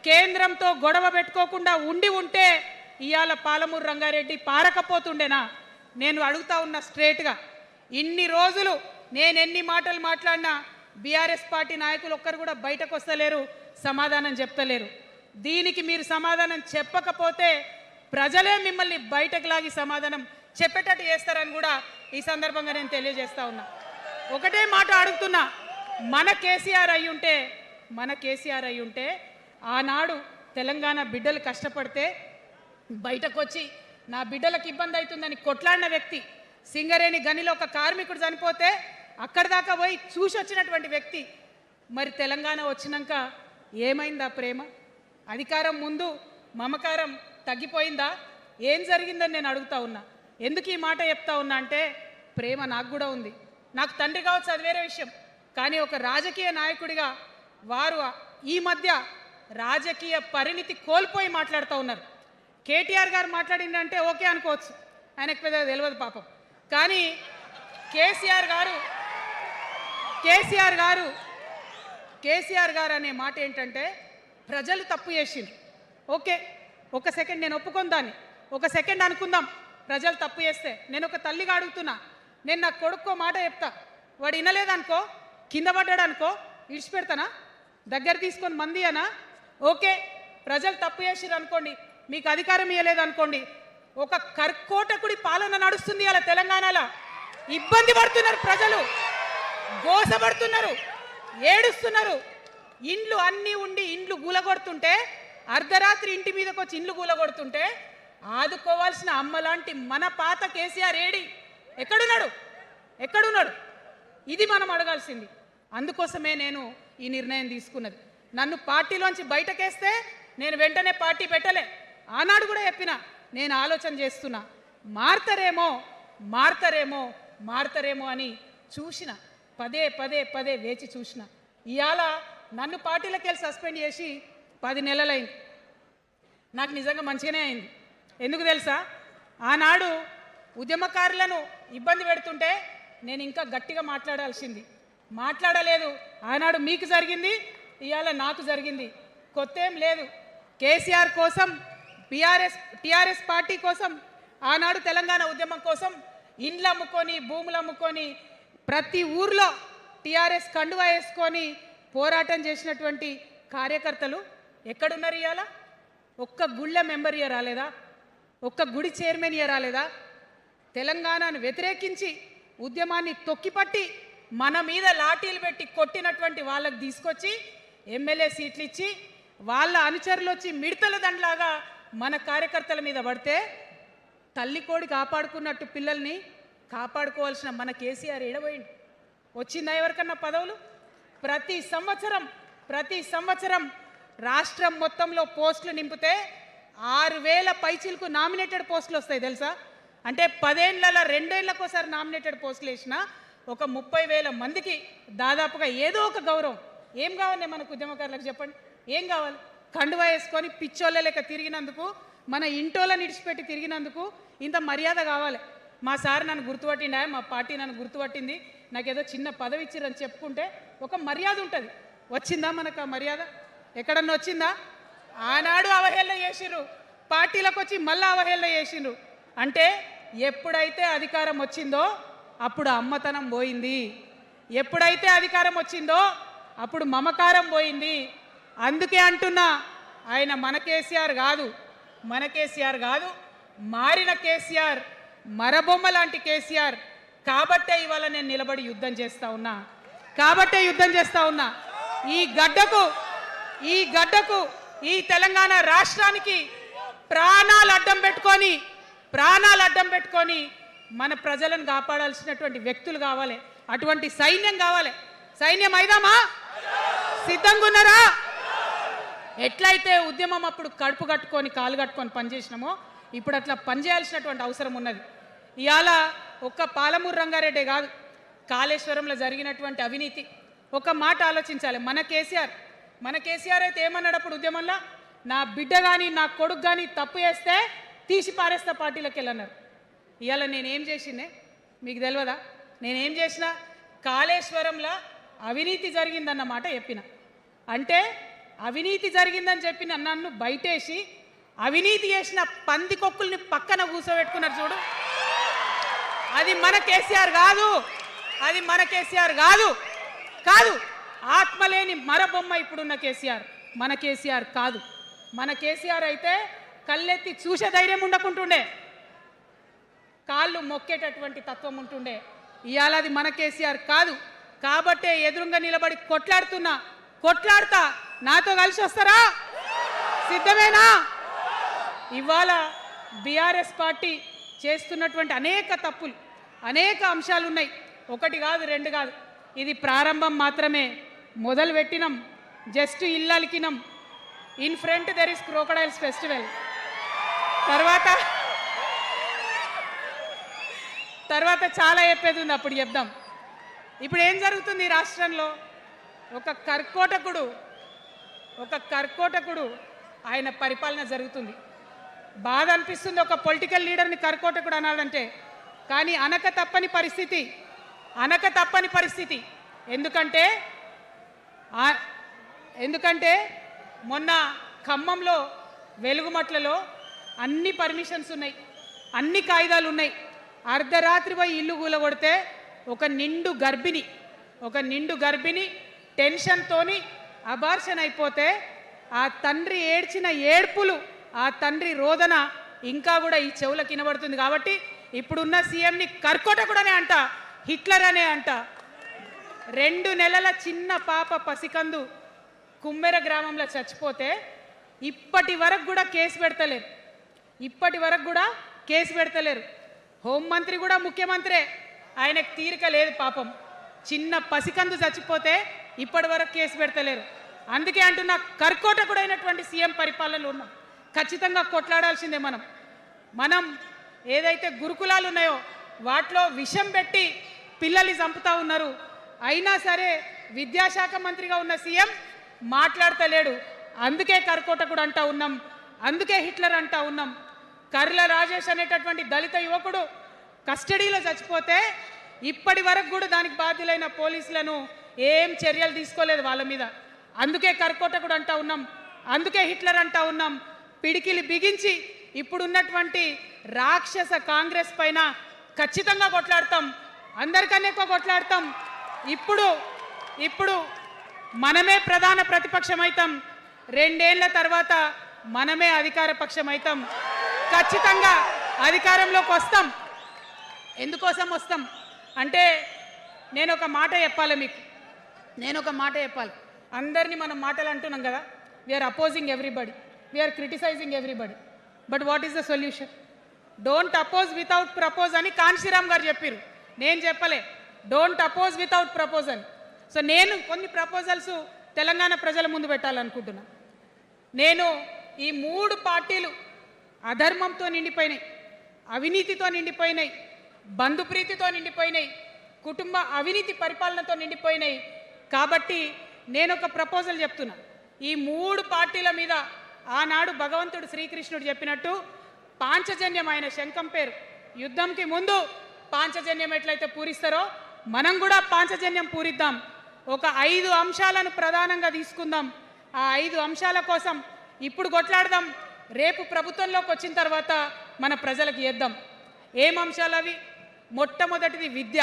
కేంద్రంతో గొడవ పెట్టుకోకుండా ఉంటే ఇవాళ పాలమూరు రంగారెడ్డి పారకపోతుండేనా? నేను అడుగుతా ఉన్నా స్ట్రేట్గా. ఇన్ని రోజులు నేను ఎన్ని మాటలు మాట్లాడినా బీఆర్ఎస్ పార్టీ నాయకులు ఒక్కరు కూడా బయటకు వస్తలేరు, సమాధానం చెప్తలేరు. దీనికి మీరు సమాధానం చెప్పకపోతే ప్రజలే మిమ్మల్ని బయటకు లాగి సమాధానం చెప్పేటట్టు చేస్తారని కూడా ఈ సందర్భంగా నేను తెలియజేస్తా ఉన్నా. ఒకటే మాట అడుగుతున్నా, మన కేసీఆర్ అయ్యుంటే ఆనాడు తెలంగాణ బిడ్డలు కష్టపడితే బయటకు వచ్చి నా బిడ్డలకు ఇబ్బంది అవుతుందని కొట్లాడిన వ్యక్తి, సింగరేణి గనిలో ఒక కార్మికుడు చనిపోతే అక్కడి దాకా పోయి చూసి వచ్చినటువంటి వ్యక్తి. మరి తెలంగాణ వచ్చినాక ఏమైందా ప్రేమ? అధికారం ముందు మమకారం తగ్గిపోయిందా? ఏం జరిగిందని నేను అడుగుతా ఉన్నా. ఎందుకు ఈ మాట చెప్తా ఉన్నా అంటే ప్రేమ నాకు కూడా ఉంది. నాకు తండ్రి కావచ్చు, అది వేరే విషయం. కానీ ఒక రాజకీయ నాయకుడిగా వారు ఈ మధ్య రాజకీయ పరిణితి కోల్పోయి మాట్లాడుతూ ఉన్నారు. కేటీఆర్ గారు మాట్లాడిందంటే ఓకే అనుకోవచ్చు, ఆయనకు పెద్ద తెలియదు పాపం. కానీ కేసీఆర్ గారు అనే మాట ఏంటంటే ప్రజలు తప్పు చేసిండ్రు. ఓకే, ఒక సెకండ్ నేను ఒప్పుకొని దాన్ని, ఒక సెకండ్ అనుకుందాం. ప్రజలు తప్పు చేస్తే నేను ఒక తల్లిగా అడుగుతున్నా, నేను నా కొడుకో మాట చెప్తా, వాడు వినలేదనుకో, కింద పడ్డాడు అనుకో, ఇడిచిపెడతానా? దగ్గర తీసుకొని మంది అనా? ఓకే, ప్రజలు తప్పు చేసిర్రు అనుకోండి, మీకు అధికారం ఇవ్వలేదు అనుకోండి, ఒక కర్కోటకుడి పాలన నడుస్తుంది అలా తెలంగాణలో. ఇబ్బంది పడుతున్నారు ప్రజలు, గోసపడుతున్నారు, ఏడుస్తున్నారు. ఇండ్లు అన్నీ ఉండి ఇండ్లు గూలగొడుతుంటే, అర్ధరాత్రి ఇంటి మీదకి వచ్చి ఇండ్లు గూలగొడుతుంటే ఆదుకోవాల్సిన అమ్మలాంటి మన పాత కేసీఆర్ ఏడి? ఎక్కడున్నాడు? ఇది మనం అడగాల్సింది. అందుకోసమే నేను ఈ నిర్ణయం తీసుకున్నది. నన్ను పార్టీలోంచి బయటకేస్తే నేను వెంటనే పార్టీ పెట్టలే. ఆనాడు కూడా చెప్పిన, నేను ఆలోచన చేస్తున్నా, మారతారేమో అని చూసిన, పదే వేచి చూసిన. ఇవాళ నన్ను పార్టీలోకి వెళ్ళి సస్పెండ్ చేసి 10 నెలలైంది. నాకు నిజంగా మంచిగానే అయింది. ఎందుకు తెలుసా? ఆనాడు ఉద్యమకారులను ఇబ్బంది పెడుతుంటే నేను ఇంకా గట్టిగా మాట్లాడలేదు. ఆనాడు మీకు జరిగింది, ఇవాళ నాకు జరిగింది. కొత్త ఏం లేదు. కేసీఆర్ కోసం, టీఆర్ఎస్ పార్టీ కోసం, ఆనాడు తెలంగాణ ఉద్యమం కోసం ఇండ్లు అమ్ముకొని, భూములు అమ్ముకొని, ప్రతి ఊర్లో టీఆర్ఎస్ కండువా వేసుకొని పోరాటం చేసినటువంటి కార్యకర్తలు ఎక్కడున్నారు ఇవాళ? ఒక్క గుళ్ళ మెంబర్ ఇయర్ రాలేదా? ఒక్క గుడి చైర్మన్ ఇయర్ రాలేదా? తెలంగాణను వ్యతిరేకించి ఉద్యమాన్ని తొక్కిపట్టి మన మీద లాఠీలు పెట్టి కొట్టినటువంటి వాళ్ళకి తీసుకొచ్చి ఎమ్మెల్యే సీట్లు ఇచ్చి వాళ్ళ అనుచరులు వచ్చి మిడతల దండలాగా మన కార్యకర్తల మీద పడితే తల్లి కోడి కాపాడుకున్నట్టు పిల్లల్ని కాపాడుకోవాల్సిన మన కేసీఆర్ ఎడబోయింది. వచ్చిందా ఎవరికన్నా పదవులు? ప్రతి సంవత్సరం రాష్ట్రం మొత్తంలో పోస్టులు నింపితే 6,000 పైచీలకు నామినేటెడ్ పోస్టులు వస్తాయి తెలుసా? అంటే 10 ఏళ్లలో 2 ఏళ్లకోసారి నామినేటెడ్ పోస్టులు వేసినా ఒక 30,000 మందికి దాదాపుగా ఏదో ఒక గౌరవం. ఏం కావాలి మనకు ఉద్యమకారులకు చెప్పండి? ఏం కావాలి? కండువా వేసుకొని పిచ్చోళ్ళ లెక్క తిరిగినందుకు, మన ఇంటోళ్ళని ఇడిచిపెట్టి తిరిగినందుకు ఇంత మర్యాద కావాలి. మా సార్ నన్ను గుర్తుపట్టిండా, మా పార్టీ నన్ను గుర్తుపట్టింది, నాకేదో చిన్న పదవి ఇచ్చిరని చెప్పుకుంటే ఒక మర్యాద ఉంటుంది. వచ్చిందా మనకు ఆ మర్యాద? ఎక్కడన్నా వచ్చిందా? ఆనాడు అవహేళన చేసిర్రు, పార్టీలకు వచ్చి మళ్ళీ అవహేళన చేసిండ్రు. అంటే ఎప్పుడైతే అధికారం వచ్చిందో అప్పుడు అమ్మతనం పోయింది, ఎప్పుడైతే అధికారం వచ్చిందో అప్పుడు మమకారం పోయింది. అందుకే అంటున్నా, ఆయన మన కేసీఆర్ కాదు, మారిన కేసీఆర్, మరబొమ్మ లాంటి కేసీఆర్. కాబట్టే ఇవాళ నేను నిలబడి యుద్ధం చేస్తా ఉన్నా. ఈ గడ్డకు ఈ తెలంగాణ రాష్ట్రానికి ప్రాణాలు అడ్డం పెట్టుకొని మన ప్రజలను కాపాడాల్సినటువంటి వ్యక్తులు కావాలి, అటువంటి సైన్యం కావాలి. సైన్యం అయిదామా? సిద్ధంగా ఉన్నారా? ఎట్లయితే ఉద్యమం అప్పుడు కడుపు కట్టుకొని కాలు కట్టుకొని పనిచేసినామో ఇప్పుడు అట్లా పనిచేయాల్సినటువంటి అవసరం ఉన్నది. ఇవాళ ఒక్క పాలమూరు రంగారెడ్డే కాదు, కాళేశ్వరంలో జరిగినటువంటి అవినీతి ఒక మాట ఆలోచించాలి. మన కేసీఆర్ అయితే ఏమన్నాడు అప్పుడు ఉద్యమంలో, నా బిడ్డ కానీ నా కొడుకు కానీ తప్పు చేస్తే తీసి పారేస్తా పార్టీలకు వెళ్ళన్నారు. ఇవాళ నేనేం చేసిందే మీకు తెలియదా? నేనేం చేసిన, కాళేశ్వరంలో అవినీతి జరిగిందన్న మాట చెప్పిన. అంటే అవినీతి జరిగిందని చెప్పిన నన్ను బయటేసి అవినీతి చేసిన పందికొక్కుల్ని పక్కన కూర్చోబెట్టుకున్నారు చూడు, అది మన కేసీఆర్ కాదు, అది మన కేసీఆర్ కాదు. ఆత్మలేని మరబొమ్మ ఇప్పుడున్న కేసీఆర్, మన కేసీఆర్ కాదు. మన కేసీఆర్ అయితే కళ్ళెత్తి చూసే ధైర్యం ఉండకుంటుండే, కాళ్ళు మొక్కేటటువంటి తత్వం ఉంటుండే. ఇవాళ అది మన కేసీఆర్ కాదు. కాబట్టే ఎదురుగా నిలబడి కొట్లాడుతా నాతో కలిసి వస్తారా? సిద్ధమేనా? ఇవాళ బీఆర్ఎస్ పార్టీ చేస్తున్నటువంటి అనేక తప్పులు, అనేక అంశాలు ఉన్నాయి. ఒకటి కాదు, రెండు కాదు. ఇది ప్రారంభం మాత్రమే. మొదలు పెట్టినాం, జస్ట్ ఇల్లలికినాం. In front there is crocodiles festival. తర్వాత చాలా చెప్పేది ఉంది, అప్పుడు చెప్దాం. ఇప్పుడు ఏం జరుగుతుంది ఈ రాష్ట్రంలో? ఒక కర్కోటకుడు ఆయన పరిపాలన జరుగుతుంది. బాధ అనిపిస్తుంది ఒక పొలిటికల్ లీడర్ని కర్కోటకుడు అనాలంటే. కానీ అనక తప్పని పరిస్థితి. ఎందుకంటే మొన్న ఖమ్మంలో వెలుగుమట్లలో అన్ని పర్మిషన్స్ ఉన్నాయి, అన్ని కాయిదాలు ఉన్నాయి. అర్ధరాత్రి పోయి ఇల్లు కూలగొడితే ఒక నిండు గర్భిణి టెన్షన్తోని అబార్షన్ అయిపోతే ఆ తండ్రి ఏడ్చిన ఏడ్పులు, ఆ తండ్రి రోదన ఇంకా కూడా ఈ చెవులకు వినబడుతుంది. కాబట్టి ఇప్పుడున్న సీఎంని కర్కోటకుడనే అంట, హిట్లర్ అనే అంట. 2 నెలల చిన్న పాప పసికందు కుమ్మెర గ్రామంలో చచ్చిపోతే ఇప్పటి వరకు కూడా కేసు పెడతలేరు. హోంమంత్రి కూడా ముఖ్యమంత్రే, ఆయనకు తీరిక లేదు పాపం. చిన్న పసికందు చచ్చిపోతే ఇప్పటి వరకు కేసు పెడతలేరు. అందుకే అంటున్నా, కర్కోటకుడైనటువంటి సీఎం పరిపాలనలో ఉన్నాం. ఖచ్చితంగా కొట్లాడాల్సిందే. మనం ఏదైతే గురుకులాలు ఉన్నాయో వాటిలో విషం పెట్టి పిల్లల్ని చంపుతా ఉన్నారు. అయినా సరే విద్యాశాఖ మంత్రిగా ఉన్న సీఎం మాట్లాడతలేడు. అందుకే కర్కోటకుడు అంటా ఉన్నాం, అందుకే హిట్లర్ అంటా ఉన్నాం. కర్ల రాజేష్ అనేటటువంటి దళిత యువకుడు కస్టడీలో చచ్చిపోతే ఇప్పటి వరకు కూడా దానికి బాధ్యులైన పోలీసులను ఏం చర్యలు తీసుకోలేదు వాళ్ళ మీద. అందుకే కర్కోటకుడు అంటా ఉన్నాం, అందుకే హిట్లర్ అంటా ఉన్నాం. పిడికిలి బిగించి ఇప్పుడున్నటువంటి రాక్షస కాంగ్రెస్ పైన ఖచ్చితంగా కొట్లాడతాం, అందరికన్నా ఎక్కువ కొట్లాడతాం. ఇప్పుడు మనమే ప్రధాన ప్రతిపక్షం అవుతాం. 2 ఏళ్ల తర్వాత మనమే అధికార పక్షం అవుతాం. ఖచ్చితంగా అధికారంలోకి వస్తాం. ఎందుకోసం వస్తాం అంటే నేను ఒక మాట చెప్పాలి. అందరినీ మనం మాటలు అంటున్నాం కదా, we are opposing everybody, we are criticising everybody. But what is the solution? Don't oppose without propose అని కాన్షీరామ్ గారు చెప్పారు, నేను చెప్పలే. డోంట్ అపోజ్ వితౌట్ ప్రపోజ్ అని. సో నేను కొన్ని ప్రపోజల్స్ తెలంగాణ ప్రజల ముందు పెట్టాలనుకుంటున్నా. నేను ఈ 3 పార్టీలు అధర్మంతో నిండిపోయినాయి, అవినీతితో నిండిపోయినాయి, బంధుప్రీతితో నిండిపోయినాయి, కుటుంబ అవినీతి పరిపాలనతో నిండిపోయినాయి. కాబట్టి నేను ఒక ప్రపోజల్ చెప్తున్నా. ఈ 3 పార్టీల మీద ఆనాడు భగవంతుడు శ్రీకృష్ణుడు చెప్పినట్టు పాంచజన్యం, ఆయన శంఖం పేరు, యుద్ధంకి ముందు పాంచజన్యం ఎట్లయితే పూరిస్తారో మనం కూడా పాంచజన్యం పూరిద్దాం. ఒక 5 అంశాలను ప్రధానంగా తీసుకుందాం. ఆ 5 అంశాల కోసం ఇప్పుడు కొట్లాడదాం. రేపు ప్రభుత్వంలోకి వచ్చిన తర్వాత మన ప్రజలకు ఇద్దాం. ఏం అంశాలు అవి? మొట్టమొదటిది విద్య.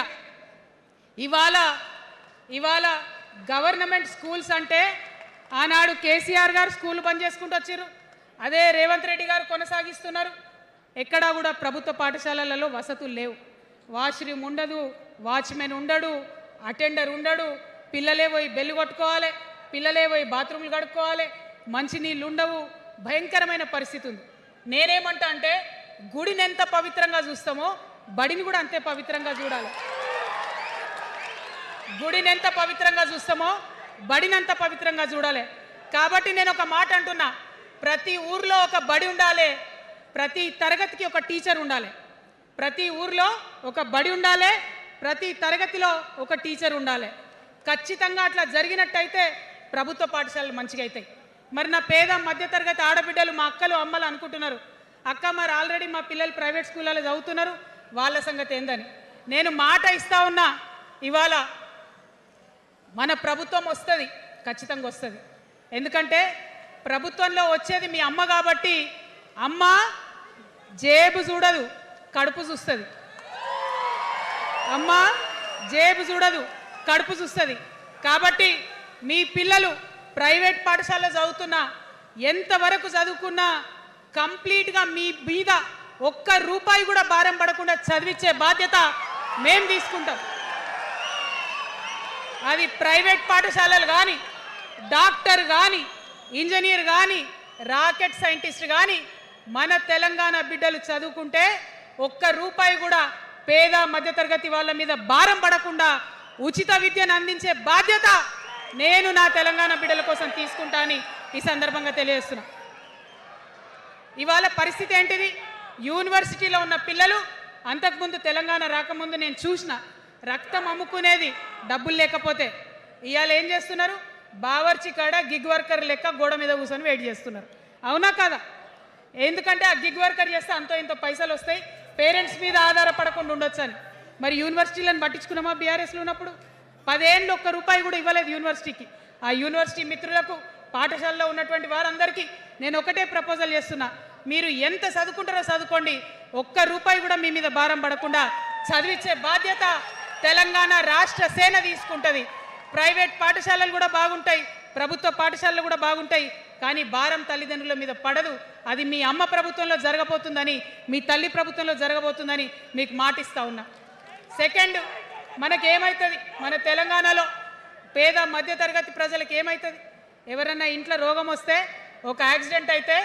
ఇవాళ గవర్నమెంట్ స్కూల్స్ అంటే ఆనాడు కేసీఆర్ గారు స్కూల్ బంద్ చేసుకుంటూ వచ్చారు, అదే రేవంత్ రెడ్డి గారు కొనసాగిస్తున్నారు. ఎక్కడా కూడా ప్రభుత్వ పాఠశాలలలో వసతులు లేవు. వాష్రూమ్ ఉండదు, వాచ్మెన్ ఉండడు, అటెండర్ ఉండడు. పిల్లలే పోయి బెల్లు కొట్టుకోవాలి, పిల్లలే పోయి బాత్రూమ్లు కడుక్కోవాలి, మంచినీళ్ళు ఉండవు. భయంకరమైన పరిస్థితి ఉంది. నేనేమంటా అంటే గుడిని ఎంత పవిత్రంగా చూస్తామో బడిని కూడా అంతే పవిత్రంగా చూడాలి. గుడిని ఎంత పవిత్రంగా చూస్తామో బడిని అంత పవిత్రంగా చూడాలి. కాబట్టి నేను ఒక మాట అంటున్నా, ప్రతి ఊర్లో ఒక బడి ఉండాలి, ప్రతి తరగతికి ఒక టీచర్ ఉండాలి. ప్రతి ఊర్లో ఒక బడి ఉండాలి, ప్రతి తరగతిలో ఒక టీచర్ ఉండాలి. ఖచ్చితంగా అట్లా జరిగినట్టయితే ప్రభుత్వ పాఠశాలలు మంచిగా అవుతాయి. మరి నా పేద మధ్యతరగతి ఆడబిడ్డలు, మా అక్కలు అమ్మలు అనుకుంటున్నారు, అక్క మరి ఆల్రెడీ మా పిల్లలు ప్రైవేట్ స్కూళ్ళలో చదువుతున్నారు, వాళ్ళ సంగతి ఏందని. నేను మాట ఇస్తా ఉన్నా, ఇవాళ మన ప్రభుత్వం వస్తుంది, ఖచ్చితంగా వస్తుంది. ఎందుకంటే ప్రభుత్వంలో వచ్చేది మీ అమ్మ కాబట్టి, అమ్మ జేబు చూడదు, కడుపు చూస్తుంది. అమ్మ జేబు చూడదు, కడుపు చూస్తుంది. కాబట్టి మీ పిల్లలు ప్రైవేట్ పాఠశాలలో చదువుతున్నా, ఎంతవరకు చదువుకున్నా కంప్లీట్గా మీ మీద ఒక్క రూపాయి కూడా భారం పడకుండా చదివించే బాధ్యత మేము తీసుకుంటాం. అది ప్రైవేట్ పాఠశాలలు కానీ, డాక్టర్ కానీ, ఇంజనీర్ కానీ, రాకెట్ సైంటిస్ట్ కానీ, మన తెలంగాణ బిడ్డలు చదువుకుంటే ఒక్క రూపాయి కూడా పేద మధ్యతరగతి వాళ్ళ మీద భారం పడకుండా ఉచిత విద్యను అందించే బాధ్యత నేను నా తెలంగాణ బిడ్డల కోసం తీసుకుంటా అని ఈ సందర్భంగా తెలియజేస్తున్నా. ఇవాళ పరిస్థితి ఏంటిది? యూనివర్సిటీలో ఉన్న పిల్లలు, అంతకుముందు తెలంగాణ రాకముందు నేను చూసిన, రక్తం అమ్ముకునేది డబ్బులు లేకపోతే. ఇవాళ ఏం చేస్తున్నారు? బావర్చి కాడ గిగ్ వర్కర్ లెక్క గోడ మీద కూర్చొని వెయిట్ చేస్తున్నారు. అవునా కాదా? ఎందుకంటే ఆ గిగ్ వర్కర్ చేస్తే అంతో ఇంతో పైసలు వస్తాయి, పేరెంట్స్ మీద ఆధారపడకుండా ఉండొచ్చు అని. మరి యూనివర్సిటీలను పట్టించుకున్నామా? బీఆర్ఎస్లో ఉన్నప్పుడు 10 ఏళ్ళు ఒక్క రూపాయి కూడా ఇవ్వలేదు యూనివర్సిటీకి. ఆ యూనివర్సిటీ మిత్రులకు, పాఠశాలలో ఉన్నటువంటి వారందరికీ నేను ఒకటే ప్రపోజల్ చేస్తున్నా, మీరు ఎంత చదువుకుంటారో చదువుకోండి, ఒక్క రూపాయి కూడా మీ మీద భారం పడకుండా చదివించే బాధ్యత తెలంగాణ రాష్ట్ర సేన తీసుకుంటుంది. ప్రైవేట్ పాఠశాలలు కూడా బాగుంటాయి, ప్రభుత్వ పాఠశాలలు కూడా బాగుంటాయి, కానీ భారం తల్లిదండ్రుల మీద పడదు. అది మీ అమ్మ ప్రభుత్వంలో జరగబోతుందని, మీ తల్లి ప్రభుత్వంలో జరగబోతుందని మీకు మాటిస్తా ఉన్నా. సెకండ్, మనకేమవుతుంది? మన తెలంగాణలో పేద మధ్యతరగతి ప్రజలకు ఏమవుతుంది? ఎవరన్నా ఇంట్లో రోగం వస్తే, ఒక యాక్సిడెంట్ అయితే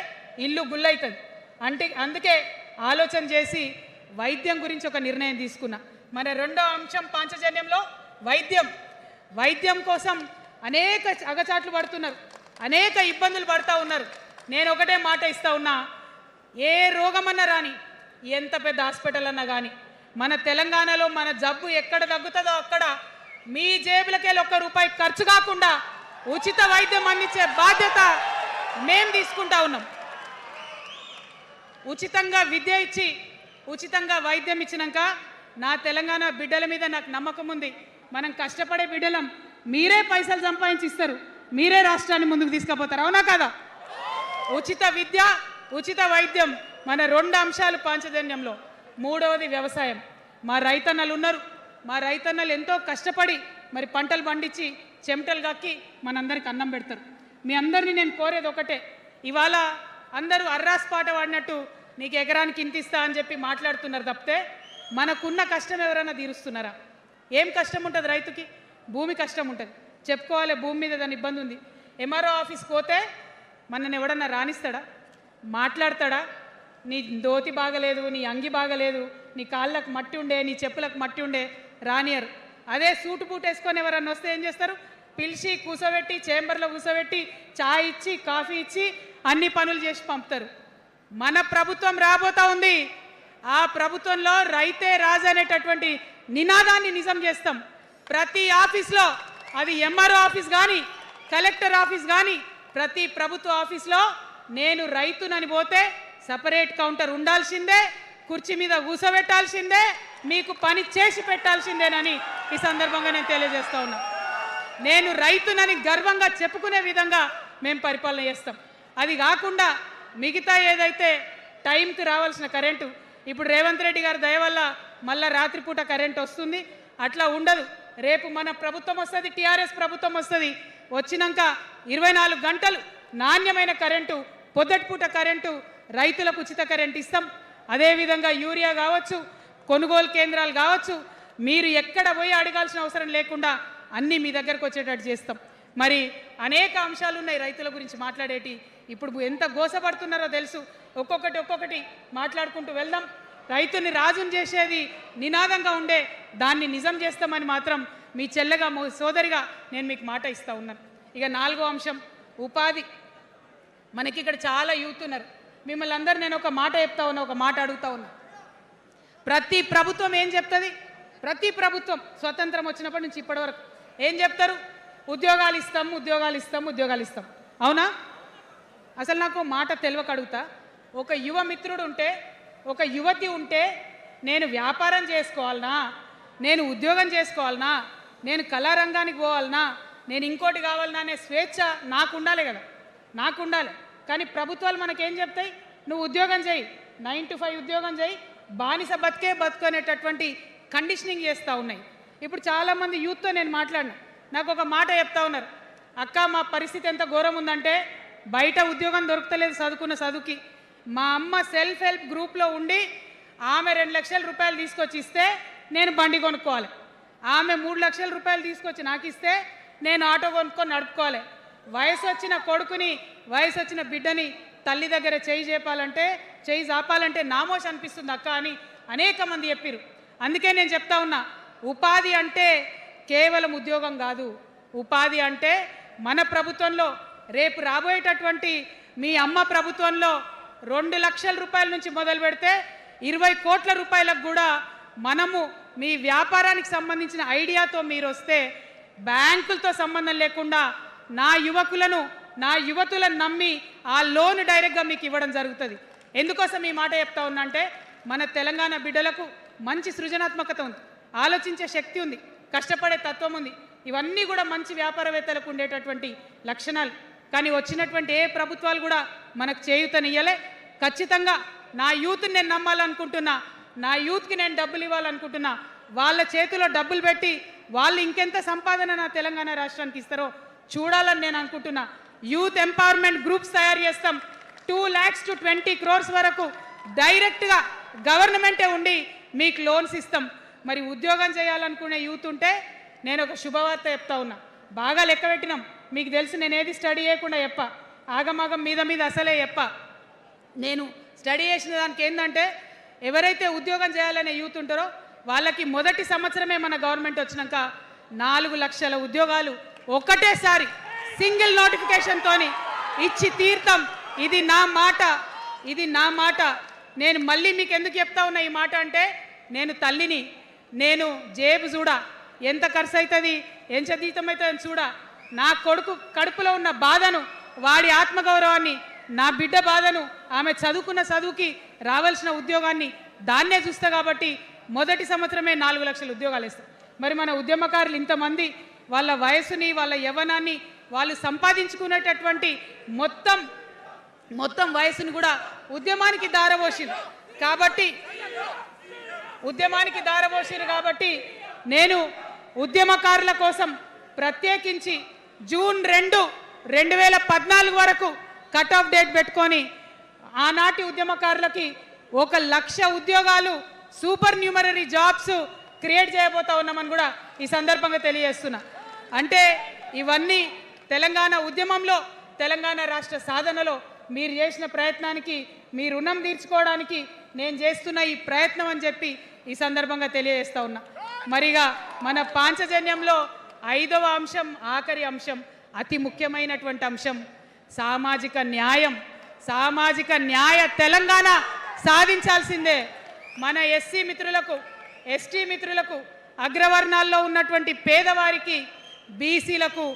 ఇల్లు గుల్లవుతుంది. అందుకే ఆలోచన చేసి వైద్యం గురించి ఒక నిర్ణయం తీసుకున్నా. మన రెండో అంశం పాంచజన్యంలో వైద్యం కోసం అనేక అగచాట్లు పడుతున్నారు, అనేక ఇబ్బందులు పడుతూ ఉన్నారు. నేను ఒకటే మాట ఇస్తా ఉన్నా, ఏ రోగమన్నా రాని, ఎంత పెద్ద హాస్పిటల్ అన్నా కానీ, మన తెలంగాణలో మన జబ్బు ఎక్కడ తగ్గుతుందో అక్కడ మీ జేబులకెళ్ళి ఒక్క రూపాయి ఖర్చు కాకుండా ఉచిత వైద్యం అందించే బాధ్యత మేము తీసుకుంటా ఉన్నాం. ఉచితంగా విద్య ఇచ్చి, ఉచితంగా వైద్యం ఇచ్చినాక నా తెలంగాణ బిడ్డల మీద నాకు నమ్మకం ఉంది. మనం కష్టపడే బిడ్డలం, మీరే పైసలు సంపాదించి ఇస్తారు, మీరే రాష్ట్రాన్ని ముందుకు తీసుకుపోతారు. అవునా కదా? ఉచిత విద్య, ఉచిత వైద్యం మన 2 అంశాలు పాంచజన్యంలో. మూడవది వ్యవసాయం. మా రైతన్నలు ఉన్నారు, మా రైతన్నలు ఎంతో కష్టపడి మరి పంటలు పండించి చెమటలు కక్కి మనందరికి అన్నం పెడతారు. మీ అందరినీ నేను కోరేది ఒకటే, ఇవాళ అందరూ అర్రాస్ పాట పాడినట్టు నీకు ఎకరానికి ఇంత ఇస్తా అని చెప్పి మాట్లాడుతున్నారు తప్పితే మనకున్న కష్టం ఎవరైనా తీరుస్తున్నారా? ఏం కష్టం ఉంటుంది రైతుకి? భూమి కష్టం ఉంటుంది, చెప్పుకోవాలి. భూమి మీద దాని ఇబ్బంది ఉంది. ఎంఆర్ఓ ఆఫీస్కి పోతే మనని ఎవడన్నా రాణిస్తాడా? మాట్లాడతాడా? నీ దోతి బాగలేదు, నీ అంగి బాగలేదు, నీ కాళ్ళకు మట్టి ఉండే, నీ చెప్పులకు మట్టి ఉండే, రానియరు. అదే సూటు బూట్ వేసుకొని ఎవరన్నా వస్తే ఏం చేస్తారు? పిలిచి కూర్చోబెట్టి, చేంబర్లో కూర్చోబెట్టి, చాయ్ ఇచ్చి, కాఫీ ఇచ్చి అన్ని పనులు చేసి పంపుతారు. మన ప్రభుత్వం రాబోతా ఉంది. ఆ ప్రభుత్వంలో రైతే రాజు అనేటటువంటి నినాదాన్ని నిజం చేస్తాం. ప్రతి ఆఫీస్లో, అది ఎంఆర్ఓ ఆఫీస్ కానీ, కలెక్టర్ ఆఫీస్ కానీ, ప్రతి ప్రభుత్వ ఆఫీస్లో నేను రైతునని పోతే సపరేట్ కౌంటర్ ఉండాల్సిందే, కుర్చీ మీద కూర్చోబెట్టాల్సిందే, మీకు పని చేసి పెట్టాల్సిందేనని ఈ సందర్భంగా నేను తెలియజేస్తా ఉన్నా. నేను రైతునని గర్వంగా చెప్పుకునే విధంగా మేము పరిపాలన చేస్తాం. అది కాకుండా మిగతా ఏదైతే టైంకి రావాల్సిన కరెంటు, ఇప్పుడు రేవంత్ రెడ్డి గారి దయ వల్ల మళ్ళీ రాత్రిపూట కరెంట్ వస్తుంది, అట్లా ఉండదు. రేపు మన ప్రభుత్వం వస్తుంది, టీఆర్ఎస్ ప్రభుత్వం వస్తుంది. వచ్చినాక 24 గంటలు నాణ్యమైన కరెంటు, పొద్దుటిపూట కరెంటు, రైతులకు ఉచిత కరెంట్ ఇస్తాం. అదేవిధంగా యూరియా కావచ్చు, కొనుగోలు కేంద్రాలు కావచ్చు, మీరు ఎక్కడ పోయి అడగాల్సిన అవసరం లేకుండా అన్నీ మీ దగ్గరకు వచ్చేటట్టు చేస్తాం. మరి అనేక అంశాలు ఉన్నాయి రైతుల గురించి మాట్లాడేటి. ఇప్పుడు ఎంత గోసపడుతున్నారో తెలుసు. ఒక్కొక్కటి మాట్లాడుకుంటూ వెళ్దాం. రైతుని రాజుని చేసేది నినాదంగా ఉండే దాన్ని నిజం చేస్తామని మాత్రం మీ చెల్లెగా, సోదరిగా నేను మీకు మాట ఇస్తా ఉన్నాను. ఇక 4వ అంశం ఉపాధి. మనకి ఇక్కడ చాలా యూత్ ఉన్నారు. మిమ్మల్ని అందరు నేను ఒక మాట చెప్తా ఉన్నా, ఒక మాట అడుగుతా ఉన్నా. ప్రతి ప్రభుత్వం ఏం చెప్తుంది? ప్రతి ప్రభుత్వం స్వతంత్రం వచ్చినప్పటి నుంచి ఇప్పటి వరకు ఏం చెప్తారు? ఉద్యోగాలు ఇస్తాం, ఉద్యోగాలు ఇస్తాం, ఉద్యోగాలు ఇస్తాం. అవునా? అసలు నాకు మాట తెలియక అడుగుతా. ఒక యువ మిత్రుడు ఉంటే, ఒక యువతి ఉంటే, నేను వ్యాపారం చేసుకోవాలనా, నేను ఉద్యోగం చేసుకోవాలనా, నేను కళారంగానికి పోవాలనా, నేను ఇంకోటి కావాలనా అనే స్వేచ్ఛ నాకు ఉండాలి కదా, నాకు ఉండాలి. కానీ ప్రభుత్వాలు మనకేం చెప్తాయి? నువ్వు ఉద్యోగం చేయి, 9 to 5 ఉద్యోగం చేయి, బానిస బతుకునేటటువంటి కండిషనింగ్ చేస్తూ ఉన్నాయి. ఇప్పుడు చాలామంది యూత్తో నేను మాట్లాడినా, నాకు ఒక మాట చెప్తా ఉన్నారు, అక్క మా పరిస్థితి ఎంత ఘోరం ఉందంటే బయట ఉద్యోగం దొరుకుతలేదు చదువుకున్న చదువుకి. మా అమ్మ సెల్ఫ్ హెల్ప్ గ్రూప్లో ఉండి ఆమె 2 లక్షల రూపాయలు తీసుకొచ్చి ఇస్తే నేను బండి కొనుక్కోవాలి, ఆమె 3 లక్షల రూపాయలు తీసుకొచ్చి నాకు ఇస్తే నేను ఆటో కొనుక్కొని నడుపుకోవాలి. వయసు వచ్చిన కొడుకుని, వయసు వచ్చిన బిడ్డని తల్లి దగ్గర చేయి జాపాలంటే నామోష్ అనిపిస్తుంది అక్క అని అనేక మంది చెప్పారు. అందుకే నేను చెప్తా ఉన్నా, ఉపాధి అంటే కేవలం ఉద్యోగం కాదు. ఉపాధి అంటే మన ప్రభుత్వంలో, రేపు రాబోయేటటువంటి మీ అమ్మ ప్రభుత్వంలో 2 లక్షల రూపాయల నుంచి మొదలు పెడితే 20 కోట్ల రూపాయలకు కూడా మనము మీ వ్యాపారానికి సంబంధించిన ఐడియాతో మీరు వస్తే బ్యాంకులతో సంబంధం లేకుండా నా యువకులను, నా యువతులను నమ్మి ఆ లోన్ డైరెక్ట్గా మీకు ఇవ్వడం జరుగుతుంది. ఎందుకోసం ఈ మాట చెప్తా ఉన్నా అంటే, మన తెలంగాణ బిడ్డలకు మంచి సృజనాత్మకత ఉంది, ఆలోచించే శక్తి ఉంది, కష్టపడే తత్వం ఉంది. ఇవన్నీ కూడా మంచి వ్యాపారవేత్తలకు ఉండేటటువంటి లక్షణాలు. కానీ వచ్చినటువంటి ఏ ప్రభుత్వాలు కూడా మనకు చేయూతనియ్యలే. ఖచ్చితంగా నా యూత్ని నేను నమ్మాలనుకుంటున్నా, నా యూత్కి నేను డబ్బులు ఇవ్వాలనుకుంటున్నా. వాళ్ళ చేతిలో డబ్బులు పెట్టి వాళ్ళు ఇంకెంత సంపాదన నా తెలంగాణ రాష్ట్రానికి ఇస్తారో చూడాలని నేను అనుకుంటున్నా. యూత్ ఎంపవర్మెంట్ గ్రూప్స్ తయారు చేస్తాం. 2 lakhs to 20 crores వరకు డైరెక్ట్గా గవర్నమెంటే ఉండి మీకు లోన్స్ ఇస్తాం. మరి ఉద్యోగం చేయాలనుకునే యూత్ ఉంటే నేను ఒక శుభవార్త చెప్తా ఉన్నా. బాగా లెక్క పెట్టినాం, మీకు తెలుసు నేను ఏది స్టడీ చేయకుండా చెప్ప, ఆగమాగం మీద అసలే చెప్ప. నేను స్టడీ చేసిన దానికి ఏంటంటే, ఎవరైతే ఉద్యోగం చేయాలనే యూత్ ఉంటారో వాళ్ళకి మొదటి సంవత్సరమే మన గవర్నమెంట్ వచ్చినాక 4 లక్షల ఉద్యోగాలు ఒకటేసారి సింగిల్ నోటిఫికేషన్తోని ఇచ్చి తీర్థం. ఇది నా మాట, ఇది నా మాట. నేను మళ్ళీ మీకు ఎందుకు చెప్తా ఉన్నా ఈ మాట అంటే, నేను తల్లిని, నేను జేబు చూడా, ఎంత ఖర్చు అవుతుంది, ఎంత జీతం అవుతుంది చూడా. నా కొడుకు కడుపులో ఉన్న బాధను, వాడి ఆత్మగౌరవాన్ని, నా బిడ్డ బాధను, ఆమె చదువుకున్న చదువుకి రావాల్సిన ఉద్యోగాన్ని దాన్నే చూస్తా. కాబట్టి మొదటి సంవత్సరమే 4 లక్షల ఉద్యోగాలు ఇస్తాం. మరి మన ఉద్యమకారులు ఇంతమంది వాళ్ళ వయసుని, వాళ్ళ యవ్వనాన్ని, వాళ్ళు సంపాదించుకునేటటువంటి మొత్తం వయసును కూడా ఉద్యమానికి దారపోసిరు. కాబట్టి నేను ఉద్యమకారుల కోసం ప్రత్యేకించి జూన్ 2, 2014 వరకు కట్ ఆఫ్ డేట్ పెట్టుకొని ఆనాటి ఉద్యమకారులకి 1 లక్ష ఉద్యోగాలు, సూపర్ న్యూమరరీ జాబ్స్ క్రియేట్ చేయబోతా ఉన్నామని కూడా ఈ సందర్భంగా తెలియజేస్తున్నా. అంటే ఇవన్నీ తెలంగాణ ఉద్యమంలో, తెలంగాణ రాష్ట్ర సాధనలో మీరు చేసిన ప్రయత్నానికి, మీ రుణం తీర్చుకోవడానికి నేను చేస్తున్న ఈ ప్రయత్నం అని చెప్పి ఈ సందర్భంగా తెలియజేస్తా ఉన్నా. మరిగా మన పాంచజన్యంలో 5వ అంశం, ఆఖరి అంశం, అతి ముఖ్యమైనటువంటి అంశం సామాజిక న్యాయం. సామాజిక న్యాయ తెలంగాణ సాధించాల్సిందే. మన ఎస్సీ మిత్రులకు, ఎస్టీ మిత్రులకు, అగ్రవర్ణాల్లో ఉన్నటువంటి పేదవారికి, బీసీలకు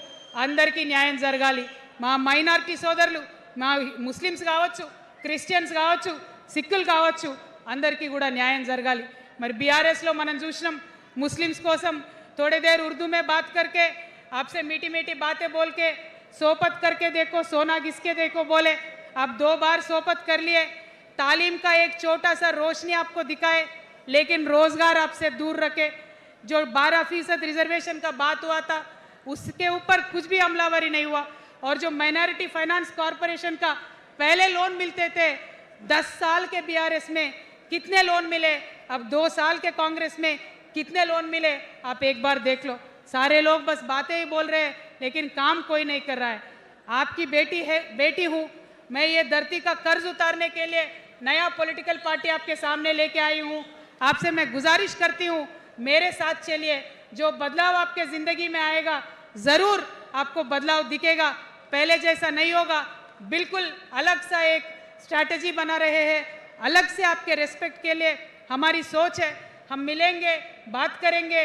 అందరికీ న్యాయం జరగాలి. మా మైనారిటీ సోదరులు, మా ముస్లిమ్స్ కావచ్చు, క్రిస్టియన్స్ కావచ్చు, సిక్కులు కావచ్చు, అందరికీ కూడా న్యాయం జరగాలి. మరి బీఆర్ఎస్లో మనం చూసినాం, ముస్లిమ్స్ కోసం थोड़ी देर उर्दू में बात करके, आपसे मीठी मीठी बातें बोल के, सोपत करके देखो सोना घिसके देखो बोले. आप 2 बार सोपत कर लिए, तालीम का एक छोटा सा रोशनी आपको दिखाए, लेकिन रोजगार आपसे दूर रखे. जो 12% रिजर्वेशन का बात हुआ था उसके ऊपर कुछ भी अमलावरी नहीं हुआ. और जो माइनॉरिटी फाइनेंस कॉरपोरेशन का पहले लोन मिलते थे, 10 साल के बीआरएस में कितने लोन मिले, अब 2 साल के कांग्रेस में कितने लोन मिले, आप एक बार देख लो. सारे लोग बस बातें ही बोल रहे हैं लेकिन काम कोई नहीं कर रहा है. आपकी बेटी हूँ मैं, ये धरती का कर्ज उतारने के लिए नया पॉलिटिकल पार्टी आपके सामने लेके आई हूँ. आपसे मैं गुजारिश करती हूँ, मेरे साथ चलिए. जो बदलाव आपके ज़िंदगी में आएगा ज़रूर आपको बदलाव दिखेगा. पहले जैसा नहीं होगा, बिल्कुल अलग सा एक स्ट्रैटेजी बना रहे हैं। अलग से आपके रेस्पेक्ट के लिए हमारी सोच है, हम मिलेंगे, बात करेंगे।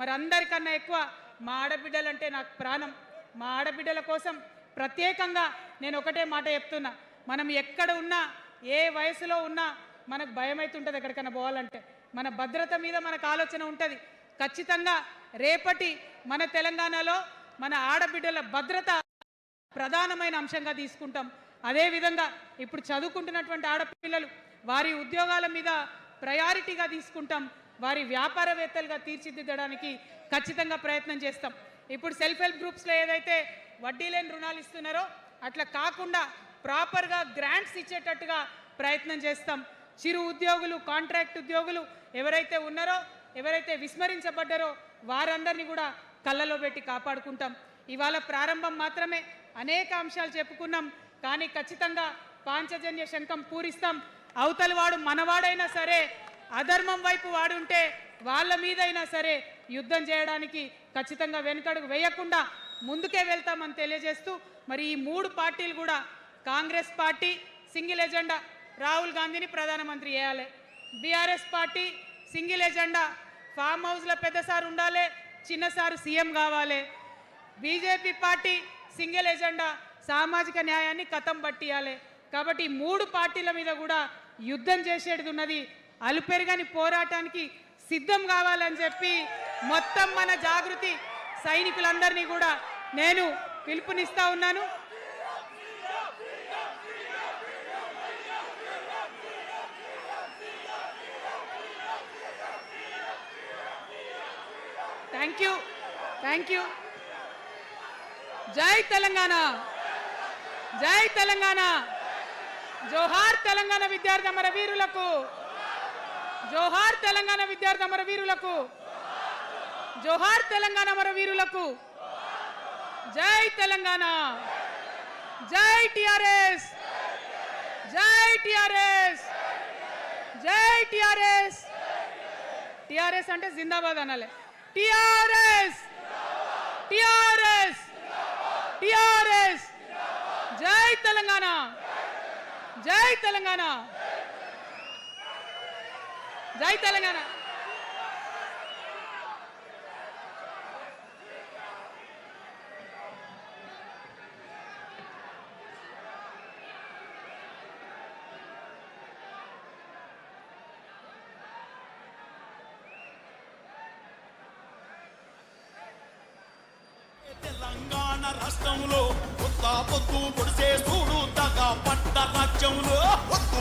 మరి అందరికన్నా ఎక్కువ మా ఆడబిడ్డలంటే నాకు ప్రాణం. మా ఆడబిడ్డల కోసం ప్రత్యేకంగా నేను ఒకటే మాట చెప్తున్నా, మనం ఎక్కడ ఉన్నా, ఏ వయసులో ఉన్నా మనకు భయం అవుతుంటుంది ఎక్కడికన్నా పోవాలంటే. మన భద్రత మీద మనకు ఆలోచన ఉంటుంది. ఖచ్చితంగా రేపటి మన తెలంగాణలో మన ఆడబిడ్డల భద్రత ప్రధానమైన అంశంగా తీసుకుంటాం. అదేవిధంగా ఇప్పుడు చదువుకుంటున్నటువంటి ఆడపిల్లలు వారి ఉద్యోగాల మీద ప్రయారిటీగా తీసుకుంటాం. వారి వ్యాపారవేత్తలుగా తీర్చిదిద్దడానికి ఖచ్చితంగా ప్రయత్నం చేస్తాం. ఇప్పుడు సెల్ఫ్ హెల్ప్ గ్రూప్స్లో ఏదైతే వడ్డీ లేని రుణాలు ఇస్తున్నారో అట్లా కాకుండా ప్రాపర్గా గ్రాంట్స్ ఇచ్చేటట్టుగా ప్రయత్నం చేస్తాం. చిరు ఉద్యోగులు, కాంట్రాక్ట్ ఉద్యోగులు ఎవరైతే ఉన్నారో, ఎవరైతే విస్మరించబడ్డారో వారందరినీ కూడా కళ్ళలో పెట్టి కాపాడుకుంటాం. ఇవాళ ప్రారంభం మాత్రమే, అనేక అంశాలు చెప్పుకున్నాం. కానీ ఖచ్చితంగా పాంచజన్య శంఖం పూరిస్తాం. అవతలి వాడు మనవాడైనా సరే, అధర్మం వైపు వాడుంటే వాళ్ళ మీదైనా సరే యుద్ధం చేయడానికి ఖచ్చితంగా వెనుకడుగు వేయకుండా ముందుకే వెళ్తామని తెలియజేస్తూ, మరి ఈ మూడు పార్టీలు కూడా, Congress party single agenda Rahul గాంధీని ప్రధానమంత్రి చేయాలి, BRS party single agenda farm హౌస్లో పెద్దసారి ఉండాలి, చిన్నసారి సీఎం కావాలి, బీజేపీ పార్టీ సింగిల్ ఎజెండా సామాజిక న్యాయాన్ని కథం పట్టియాలి. కాబట్టి ఈ మూడు పార్టీల మీద కూడా యుద్ధం చేసేది ఉన్నది. అలుపెరగని పోరాటానికి సిద్ధం కావాలని చెప్పి మొత్తం మన జాగృతి సైనికులందరినీ కూడా నేను పిలుపునిస్తా ఉన్నాను. Thank you. జై తెలంగాణ, జై తెలంగాణ. జోహార్ తెలంగాణ విద్యార్థి అమర వీరులకు, జోహార్ తెలంగాణ విద్యార్థి అమర వీరులకు, జోహార్ తెలంగాణ అమర వీరులకు. జై తెలంగాణ, జై టిఆర్ఎస్, జై టిఆర్ఎస్, జై టిఆర్ఎస్, టిఆర్ఎస్ అంటే జిందాబాద్ అనాలి. TRS TRS TRS. జై తెలంగాణ, జై తెలంగాణ, జై తెలంగాణ. తెలంగాణ రాష్ట్రంలో కొత్త పొద్దు పొడిసే చూడు తగా పట్ట రాజ్యంలో పొద్దు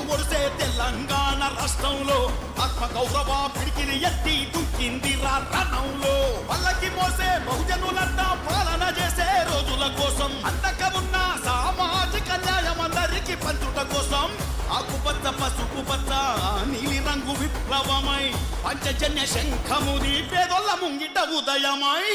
పొడిసే తెలంగాణ రాష్ట్రంలో ఆత్మ గౌరవ పిడికిలి ఎత్తి దుంకింది రణంలో పల్లకి మోసే బహుజనులంతా పాలన చేసే రోజుల కోసం అంతక ఉన్న సామాజిక న్యాయం అందరికి పంచుట కోసం ఆకుపచ్చ పసుపు పచ్చ నీలి రంగు విప్లవమై పంచజన్య శంఖముది పేదొల్ల ముంగిట ఉదయమై